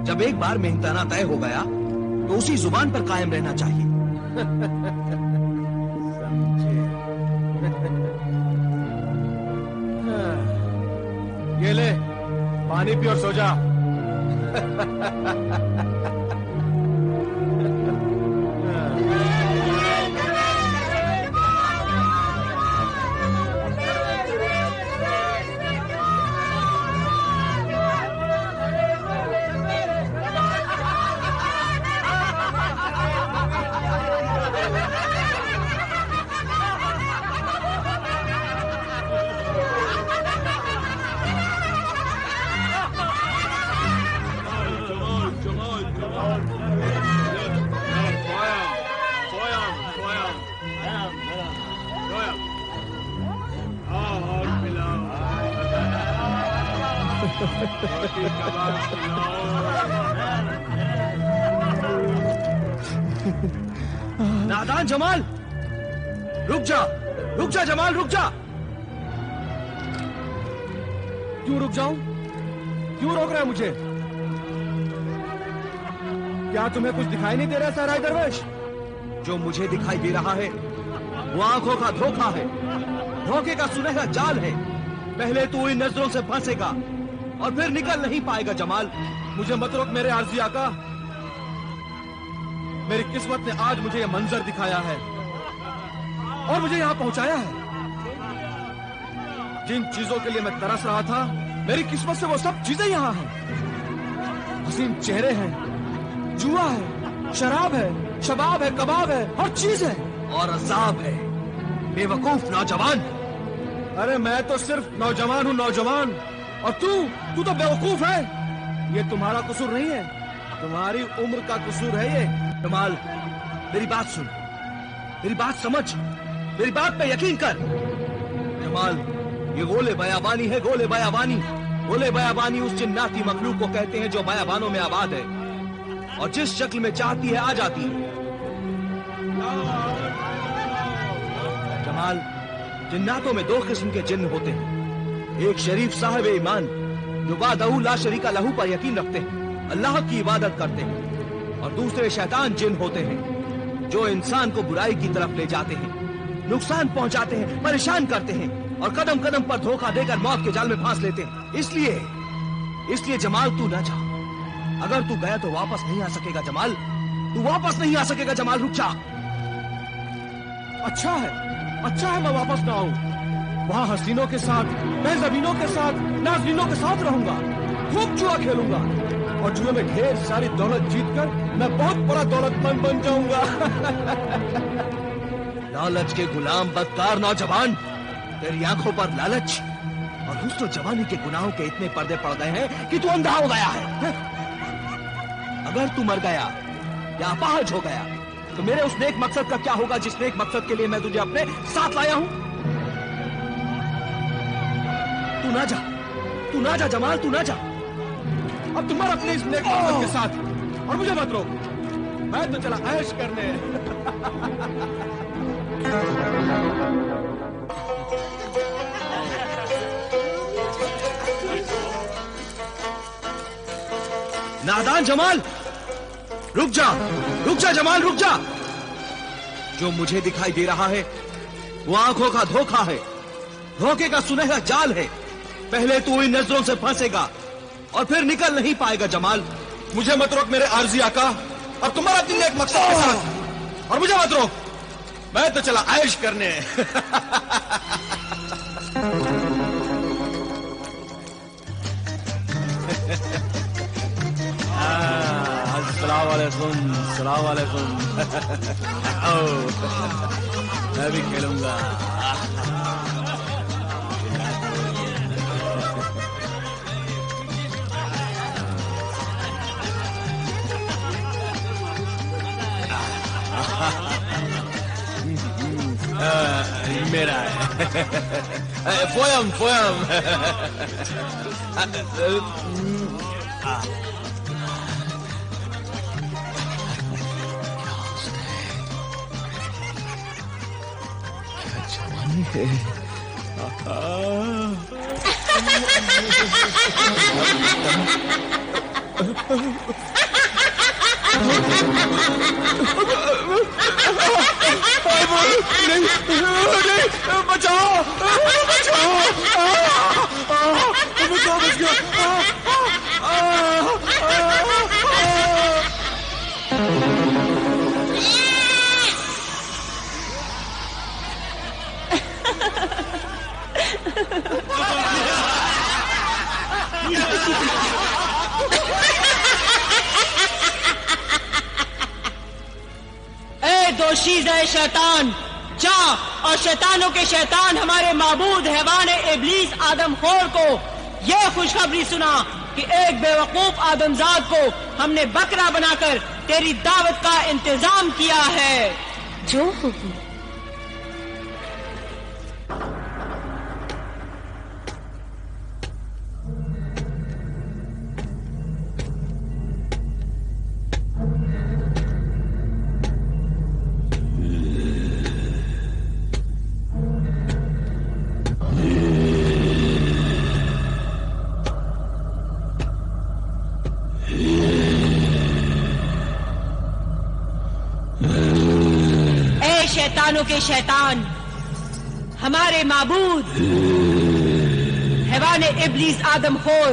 जब एक बार मेहनताना तय हो गया तो उसी जुबान पर कायम रहना चाहिए। समझे? ये ले, पानी पी और सो जा। नादान जमाल, रुक जा जमाल, रुक जा। क्यों रुक जाऊं? क्यों रोक रहा है मुझे? क्या तुम्हें कुछ दिखाई नहीं दे रहा सहराई दरवेश? जो मुझे दिखाई दे रहा है वो आंखों का धोखा है, धोखे का सुनहरा जाल है। पहले तू इन नजरों से फंसेगा और फिर निकल नहीं पाएगा। जमाल, मुझे मत रोक मेरे आरज़ी आका। मेरी किस्मत ने आज मुझे यह मंजर दिखाया है और मुझे यहां पहुंचाया है। जिन चीजों के लिए मैं तरस रहा था, मेरी किस्मत से वो सब चीजें यहां हैं। हसीन चेहरे हैं, जुआ है, शराब है, शबाब है, कबाब है, हर चीज है और अजाब है। बेवकूफ नौजवान। अरे मैं तो सिर्फ नौजवान हूं, नौजवान, और तू तो बेवकूफ है। ये तुम्हारा कसूर नहीं है, तुम्हारी उम्र का कसूर है ये। जमाल, मेरी बात सुन, मेरी बात समझ, मेरी बात पे यकीन कर। जमाल, ये गोले बयाबानी है, गोले बयाबानी। गोले बयाबानी उस जिन्नाती मखलूक को कहते हैं जो बयाबानों में आबाद है और जिस शक्ल में चाहती है आ जाती है। जमाल, जिन्नातों में दो किस्म के जिन्न होते हैं। एक शरीफ साहिब ईमान जो वादहू ला शरीका लहू पर यकीन रखते हैं, अल्लाह की इबादत करते हैं, और दूसरे शैतान जिन्न होते हैं जो इंसान को बुराई की तरफ ले जाते हैं, नुकसान पहुंचाते हैं, परेशान करते हैं और कदम कदम पर धोखा देकर मौत के जाल में फांस लेते हैं। इसलिए जमाल, तू ना जा। अगर तू गया तो वापस नहीं आ सकेगा जमाल, तू वापस नहीं आ सकेगा जमाल, रुक जा। अच्छा है मैं वापस ना आऊं। वहाँ हसीनों के साथ, मैं जमीनों के साथ, नाज़रीनों के साथ रहूंगा, खूब जुआ खेलूंगा और जुए में ढेर सारी दौलत जीतकर मैं बहुत बड़ा दौलतमंद बन जाऊंगा। लालच के गुलाम बदकार नौजवान, तेरी आंखों पर लालच और हुस्न जवानी के गुनाहों के इतने पर्दे पड़ गए हैं कि तू अंधा हो गया है। अगर तू मर गया या अपाहज हो गया तो मेरे उस नेक मकसद का क्या होगा जिस नेक मकसद के लिए मैं तुझे अपने साथ लाया हूं? तू ना जा जमाल, तू ना जा। अब तुम अपने इस नेक मकसद के साथ और मुझे मत रोक, मैं तो चला ऐश करने। नादान जमाल, रुक जा जमाल, रुक जा। जो मुझे दिखाई दे रहा है वो आंखों का धोखा है, धोखे का सुनहरा जाल है। पहले तू इन नजरों से फंसेगा और फिर निकल नहीं पाएगा जमाल। मुझे मत रोक मेरे आरजी आका, अब तुम्हारा दिन एक मकसद के साथ, और मुझे मत रोक, मैं तो चला ऐश करने। अस्सलाम वालेकुम, अस्सलाम वालेकुम। मैं भी खेलूंगा। मेरा है। पोयम। दोशीज़े शैतान, जा और शैतानों के शैतान हमारे माबूद हैवान इब्लीस आदमखोर को यह खुशखबरी सुना कि एक बेवकूफ आदमजाद को हमने बकरा बनाकर तेरी दावत का इंतजाम किया है। जो हुक्म। शैतानों के शैतान हमारे माबूद हैवान इब्लीस आदमखोर,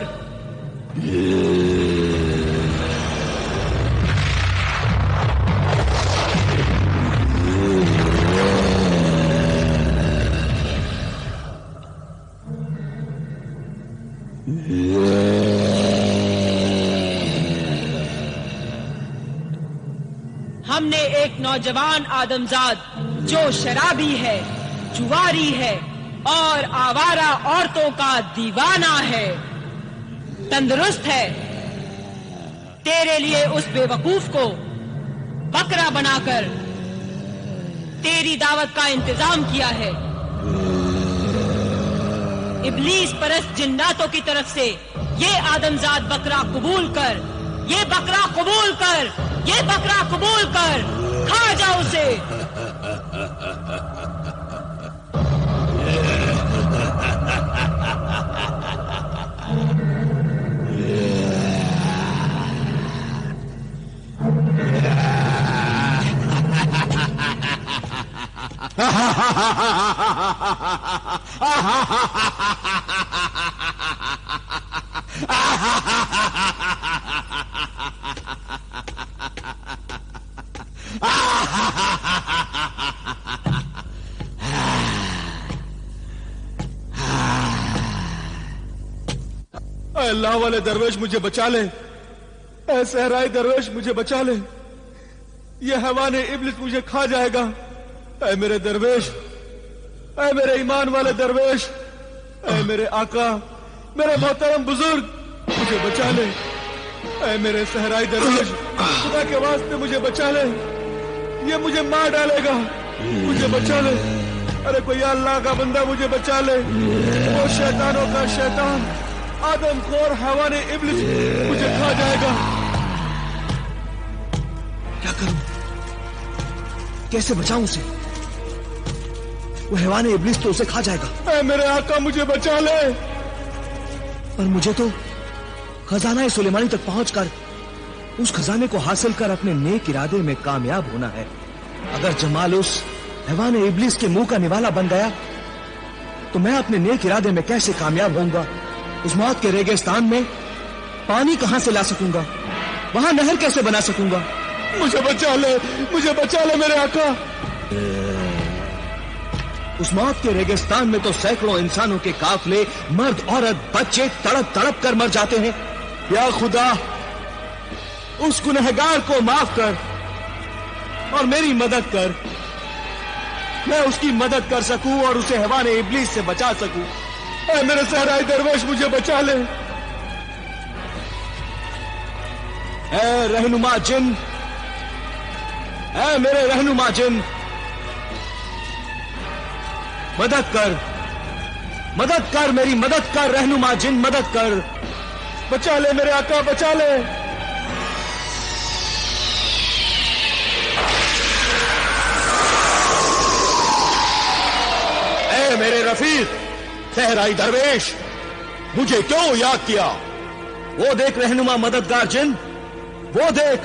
हमने एक नौजवान आदमजाद जो शराबी है, जुआरी है और आवारा औरतों का दीवाना है, तंदुरुस्त है, तेरे लिए उस बेवकूफ को बकरा बनाकर तेरी दावत का इंतजाम किया है। इब्लीस परस्त जिन्नातों की तरफ से ये आदमजाद बकरा कबूल कर, ये बकरा कबूल कर, ये बकरा कबूल कर, खा जा उसे। अल्लाह वाले दरवेश मुझे बचा ले, ऐ सहराई दरवेश मुझे बचा ले, ये हैवान इब्लिस मुझे खा जाएगा। ऐ मेरे दरवेश, ऐ मेरे ईमान वाले दरवेश, ऐ मेरे आका, मेरे मोहतरम बुजुर्ग, मुझे बचा ले। ऐ मेरे सहराई दरवेश, खुदा के वास्ते मुझे बचा ले, ये मुझे मार डालेगा, मुझे बचा ले। अरे कोई अल्लाह का बंदा मुझे बचा ले, वो शैतानों का शैतान आदमखोर हैवान इब्लिस मुझे खा जाएगा। क्या करूं, कैसे बचाऊं उसे? वो हैवान इब्लिस तो उसे खा जाएगा। ऐ मेरे आका मुझे बचा ले। पर मुझे तो खजाना सुलेमानी तक पहुंचकर उस खजाने को हासिल कर अपने नेक इरादे में कामयाब होना है। अगर जमाल उस हैवान इब्लिस के मुंह का निवाला बन गया तो मैं अपने नेक इरादे में कैसे कामयाब होऊंगा? उस मौत के रेगिस्तान में पानी कहां से ला सकूंगा? वहां नहर कैसे बना सकूंगा? मुझे बचा ले, मुझे बचा ले मेरे आका। उस मौत के रेगिस्तान में तो सैकड़ों इंसानों के काफले, मर्द औरत बच्चे तड़प तड़प कर मर जाते हैं। या खुदा, उस गुनहगार को माफ कर और मेरी मदद कर, मैं उसकी मदद कर सकूं और उसे हैवान इब्लिस से बचा सकूं। ऐ मेरे सहराई दरवेश मुझे बचा ले। ऐ रहनुमा जिन, ऐ मेरे रहनुमा जिन, मदद कर, मदद कर, मेरी मदद कर, रहनुमा जिन मदद कर। बचा ले मेरे आका, बचा ले। ऐ मेरे रफीक सहराई दरवेश, मुझे क्यों याद किया? वो देख रहनुमा मददगार जिन, वो देख।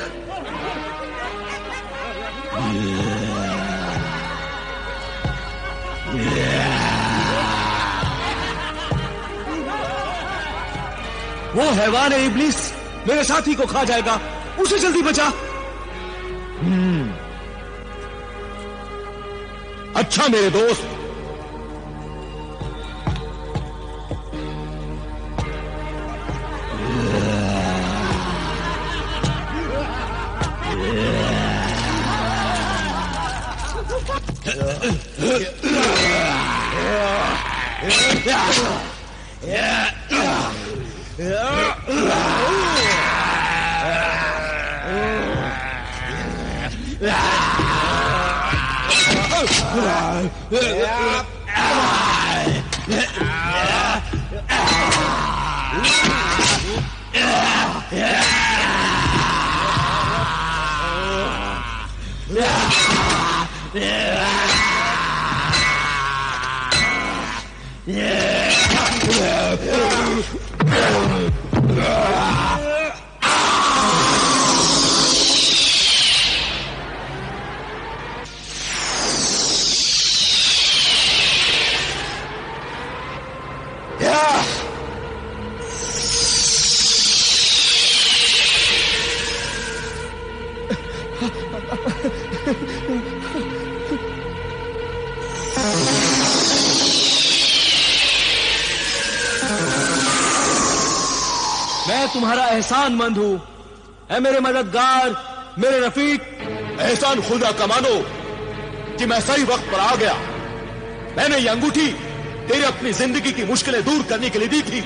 वो हैवान इब्लिस मेरे साथी को खा जाएगा, उसे जल्दी बचा। अच्छा मेरे दोस्त, मैं तुम्हारा एहसानमंद हूं, ऐ मेरे मददगार, मेरे रफीक। एहसान खुदा का मानो कि मैं सही वक्त पर आ गया। मैंने ये अंगूठी तेरी अपनी जिंदगी की मुश्किलें दूर करने के लिए दी थी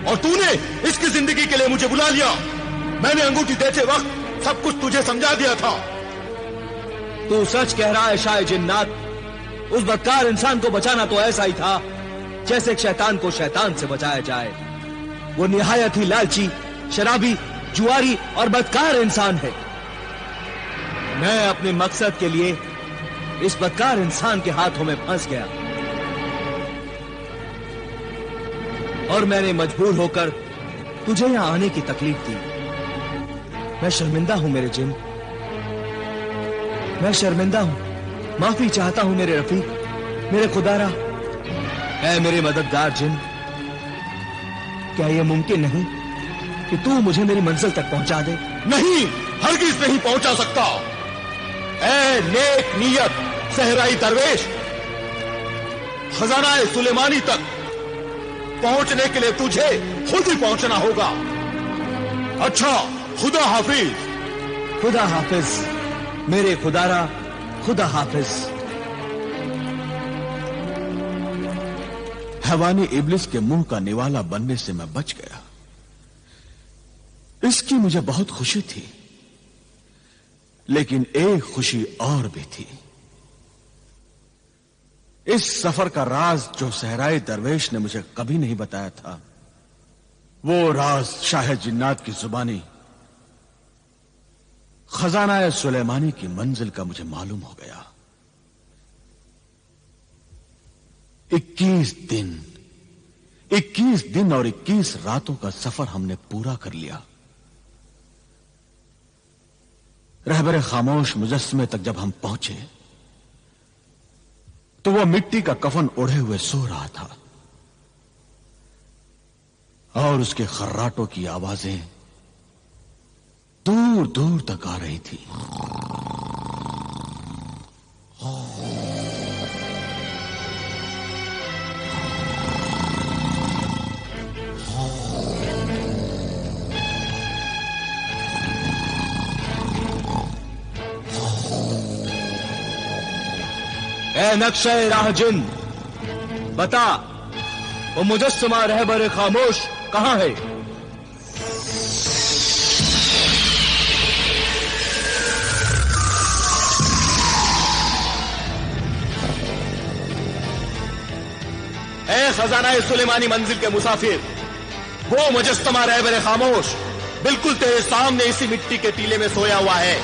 और तूने इसकी जिंदगी के लिए मुझे बुला लिया। मैंने अंगूठी देते वक्त सब कुछ तुझे समझा दिया था। तू सच कह रहा है शाह जिन्नात। उस बदकार इंसान को बचाना तो ऐसा ही था जैसे एक शैतान को शैतान से बचाया जाए। वो निहायत ही लालची, शराबी, जुआरी और बदकार इंसान है। मैं अपने मकसद के लिए इस बदकार इंसान के हाथों में फंस गया और मैंने मजबूर होकर तुझे यहां आने की तकलीफ दी। मैं शर्मिंदा हूं मेरे जिन, मैं शर्मिंदा हूं। माफी चाहता हूं मेरे रफीक, मेरे खुदारा। ऐ मेरे मददगार जिन, क्या यह मुमकिन नहीं कि तू मुझे मेरी मंजिल तक पहुंचा दे? नहीं, हरगिज नहीं पहुंचा सकता। ऐ नेक नियत सहराई दरवेश, खजाना सुलेमानी तक पहुंचने के लिए तुझे खुद ही पहुंचना होगा। अच्छा, खुदा हाफिज। खुदा हाफिज मेरे खुदारा, खुदा हाफिज। हैवानी इब्लिस के मुंह का निवाला बनने से मैं बच गया। इसकी मुझे बहुत खुशी थी, लेकिन एक खुशी और भी थी। इस सफर का राज जो सहराई दरवेश ने मुझे कभी नहीं बताया था, वो राज शाह जिन्नात की जुबानी खजाना सुलेमानी की मंजिल का मुझे मालूम हो गया। 21 दिन और 21 रातों का सफर हमने पूरा कर लिया। रहबर खामोश मुजस्समे तक जब हम पहुंचे तो वह मिट्टी का कफन ओढ़े हुए सो रहा था और उसके खर्राटों की आवाजें दूर दूर तक आ रही थी। ए नक्शे राह जिन, बता वो मुजस्समा रहबर खामोश कहां है? ए खजाना सुलेमानी मंजिल के मुसाफिर, वो मुजस्समा रहबर खामोश बिल्कुल तेरे सामने इसी मिट्टी के टीले में सोया हुआ है।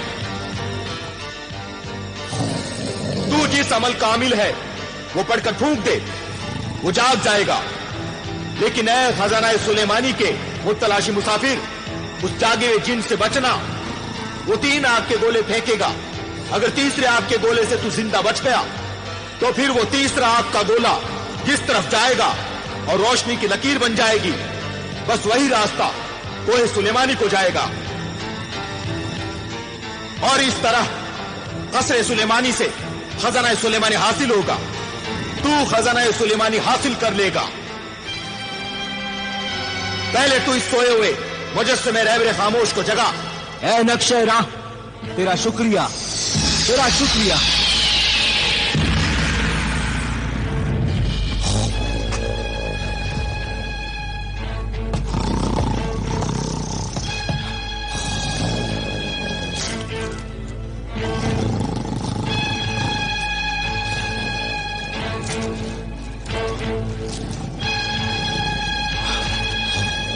तू जिस अमल कामिल है वो पढ़कर फूंक दे, वो जाग जाएगा। लेकिन ऐ खजाना सुलेमानी के मुतलाशी मुसाफिर, उस जागे हुए जिन से बचना। वो 3 आग के गोले फेंकेगा। अगर तीसरे आग के गोले से तू जिंदा बच गया तो फिर वो तीसरा आग का गोला जिस तरफ जाएगा और रोशनी की लकीर बन जाएगी, बस वही रास्ता कोहे सुलेमानी को जाएगा। और इस तरह कसरे सुलेमानी से खजाना सुलेमानी हासिल होगा। तू खजाना सुलेमानी हासिल कर लेगा। पहले तू इस सोए हुए मुजस्समे रहबर खामोश को जगा। ए नक्शे राह, तेरा शुक्रिया, तेरा शुक्रिया।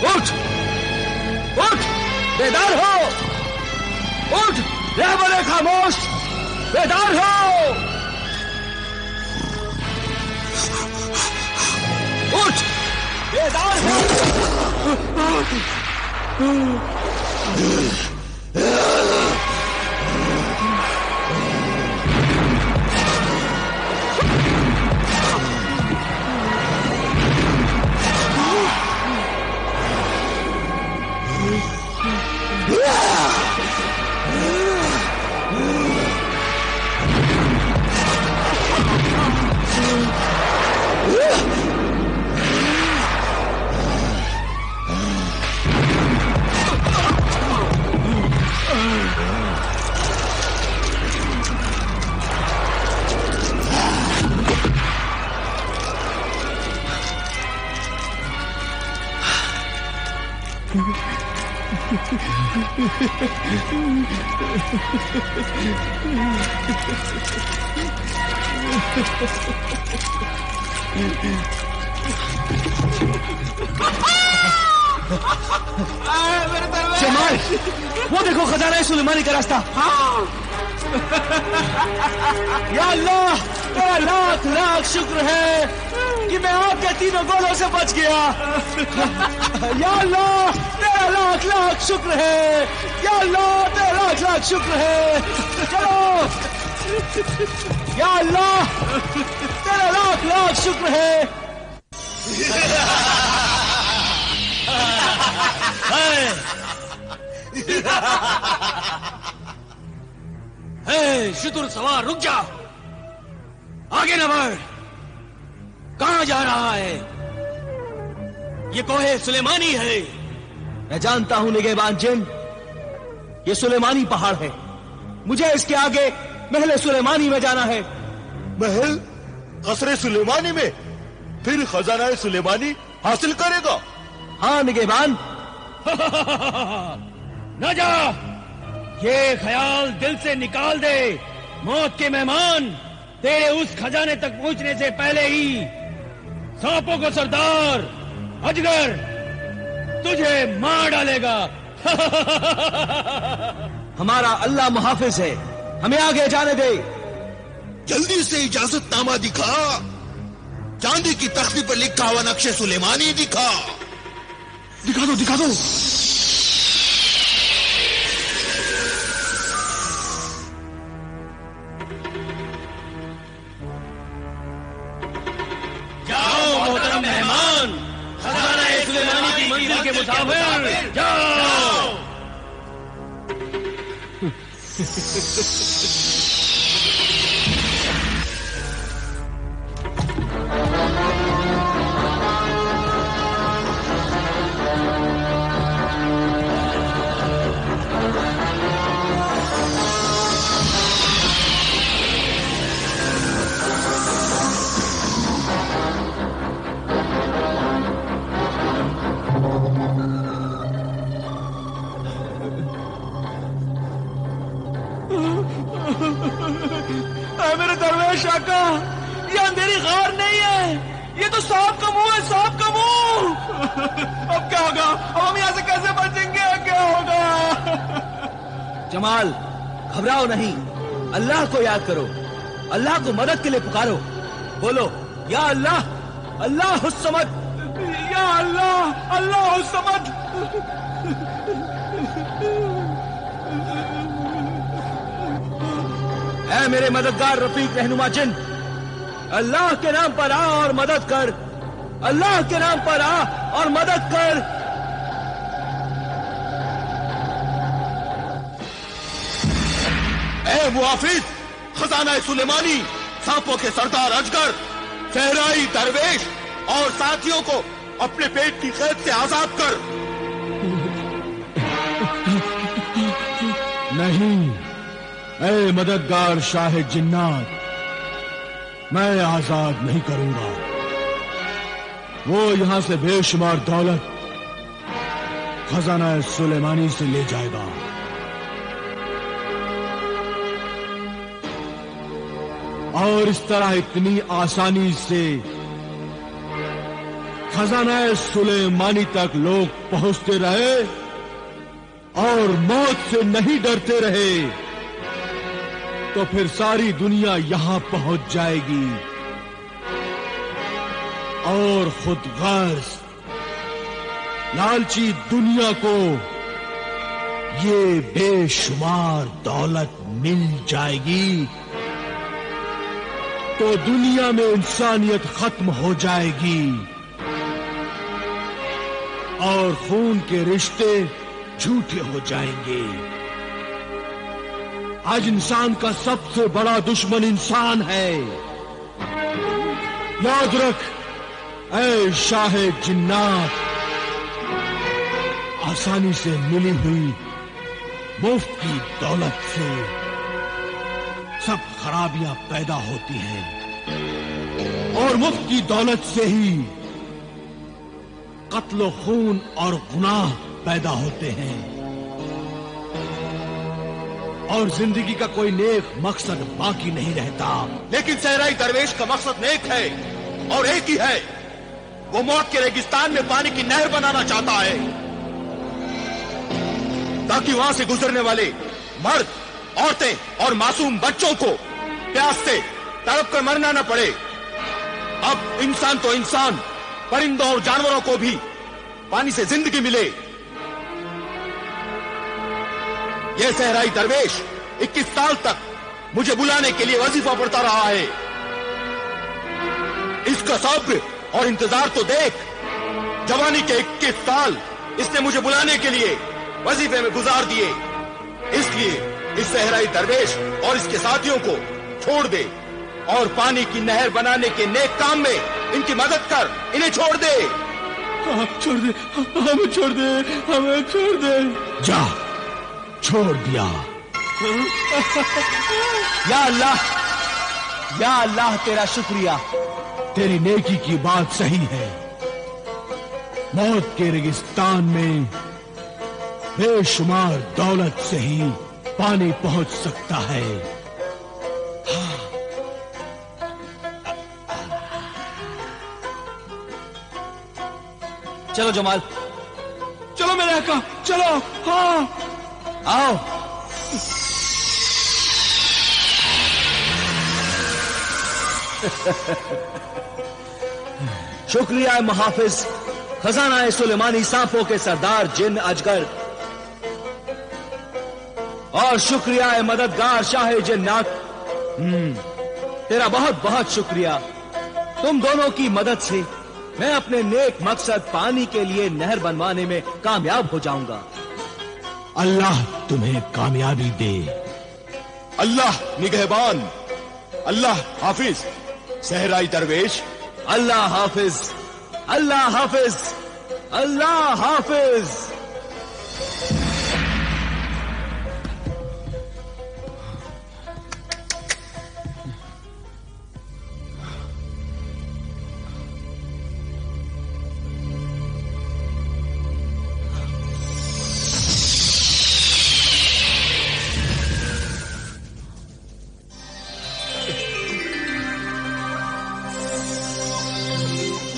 उठ, उठ, बेदार हो, उठ, रहबर खामोश, बेदार हो, उठ, बेदार हो। जमाल, वो देखो खजाना सुलेमानी का रास्ता। हाँ। या अल्लाह, तेरा लाख लाख शुक्र है कि मैं आपके तीनों गोलों से बच गया। या अल्लाह, तेरा लाख लाख शुक्र है। या अल्लाह, तेरा लाख लाख शुक्र है। चलो। या अल्लाह, तेरा लाख लाख शुक्र है। शुतुर सवार, रुक जा, आगे न बढ़। कहां जा रहा है? ये कोहे सुलेमानी है। मैं जानता हूं निगहबान जिन, ये सुलेमानी पहाड़ है। मुझे इसके आगे महल सुलेमानी में जाना है। महल कसरे सुलेमानी में? फिर खजाना सुलेमानी हासिल करेगा? हाँ निगहबान। न जा, ये ख्याल दिल से निकाल दे। मौत के मेहमान तेरे उस खजाने तक पहुंचने से पहले ही सांपों को सरदार अजगर तुझे मार डालेगा। हमारा अल्लाह मुहाफिज है, हमें आगे जाने दे। जल्दी से इजाजतनामा दिखा। चांदी की तख्ती पर लिखा हुआ नक्शे सुलेमानी दिखा। दिखा दो, दिखा दो। जाओ मोहतरम मेहमान, खजाना सुलेमानी की मंजिल के मुसाफिर, जाओ। मेरे दरवेश आका, ये अंधेरी गार नहीं है, ये तो सांप का मुंह है, सांप का मुंह। अब क्या होगा? अब हम यहाँ से कैसे बचेंगे? क्या होगा? जमाल, घबराओ नहीं, अल्लाह को याद करो, अल्लाह को मदद के लिए पुकारो। बोलो या अल्लाह, अल्लाह हुस्समद। या अल्लाह, अल्लाह हुस्समद। ऐ मेरे मददगार रफीक रहनुमा जिन, अल्लाह के नाम पर आ और मदद कर। अल्लाह के नाम पर आ और मदद कर। ऐ मुहाफिज, खजाना सुलेमानी, सांपों के सरदार अजगर, सहराई दरवेश और साथियों को अपने पेट की कैद से आजाद कर। नहीं, ऐ मददगार शाह जिन्नात, मैं आजाद नहीं करूंगा। वो यहां से बेशुमार दौलत खजाना सुलेमानी से ले जाएगा। और इस तरह इतनी आसानी से खजाना सुलेमानी तक लोग पहुंचते रहे और मौत से नहीं डरते रहे, तो फिर सारी दुनिया यहां पहुंच जाएगी और खुद गर्ज लालची दुनिया को ये बेशुमार दौलत मिल जाएगी, तो दुनिया में इंसानियत खत्म हो जाएगी और खून के रिश्ते झूठे हो जाएंगे। आज इंसान का सबसे बड़ा दुश्मन इंसान है। याद रख ऐ शाह जिन्नात, आसानी से मिली हुई मुफ्त की दौलत से सब खराबियां पैदा होती हैं और मुफ्त की दौलत से ही कत्ल खून और गुनाह पैदा होते हैं। और जिंदगी का कोई नेक मकसद बाकी नहीं रहता। लेकिन सहराई दरवेश का मकसद नेक है और एक ही है, वो मौत के रेगिस्तान में पानी की नहर बनाना चाहता है ताकि वहां से गुजरने वाले मर्द, औरतें और मासूम बच्चों को प्यास से तड़प कर मरना न पड़े। अब इंसान तो इंसान, परिंदों और जानवरों को भी पानी से जिंदगी मिले। यह सहराई दरवेश 21 साल तक मुझे बुलाने के लिए वजीफा पढ़ता रहा है। इसका सब्र और इंतजार तो देख। जवानी के 21 साल इसने मुझे बुलाने के लिए वजीफे में गुजार दिए। इसलिए इस सहराई दरवेश और इसके साथियों को छोड़ दे और पानी की नहर बनाने के नेक काम में इनकी मदद कर, इन्हें छोड़ दे। छोड़ दे, हमें छोड़ दे, हमें छोड़ दे। जा, छोड़ दिया। या अल्लाह तेरा शुक्रिया। तेरी नेकी की बात सही है। मौत के रेगिस्तान में बेशुमार दौलत से ही पानी पहुंच सकता है। चलो जमाल, चलो मेरे आका, चलो। हाँ, आओ। शुक्रिया मुहाफिज खजाना सुलेमानी सांपों के सरदार जिन अजगर, और शुक्रिया मददगार शाह जिन्नात। तेरा बहुत बहुत शुक्रिया। तुम दोनों की मदद से मैं अपने नेक मकसद पानी के लिए नहर बनवाने में कामयाब हो जाऊंगा। अल्लाह तुम्हें कामयाबी दे। अल्लाह निगहबान। अल्लाह हाफिज सहराई दरवेश। अल्लाह हाफिज, अल्लाह हाफिज, अल्लाह हाफिज।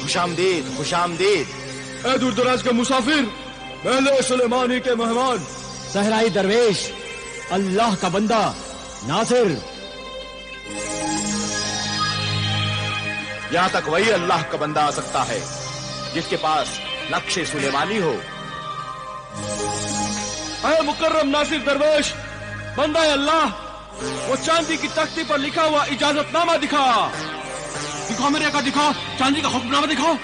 खुशामदीद, खुशामदीद। ए दूर दराज के मुसाफिर, महल सुलेमानी के मेहमान, सहराई दरवेश, अल्लाह का बंदा नासिर। यहां तक वही अल्लाह का बंदा आ सकता है जिसके पास नक्शे सुलेमानी हो। अरे मुकर्रम नासिर दरवेश, बंदा अल्लाह, वो चांदी की तख्ती पर लिखा हुआ इजाजतनामा दिखा। दिखाओ मेरे आका, दिखाओ चांदी का हुक्मनामा दिखाओ।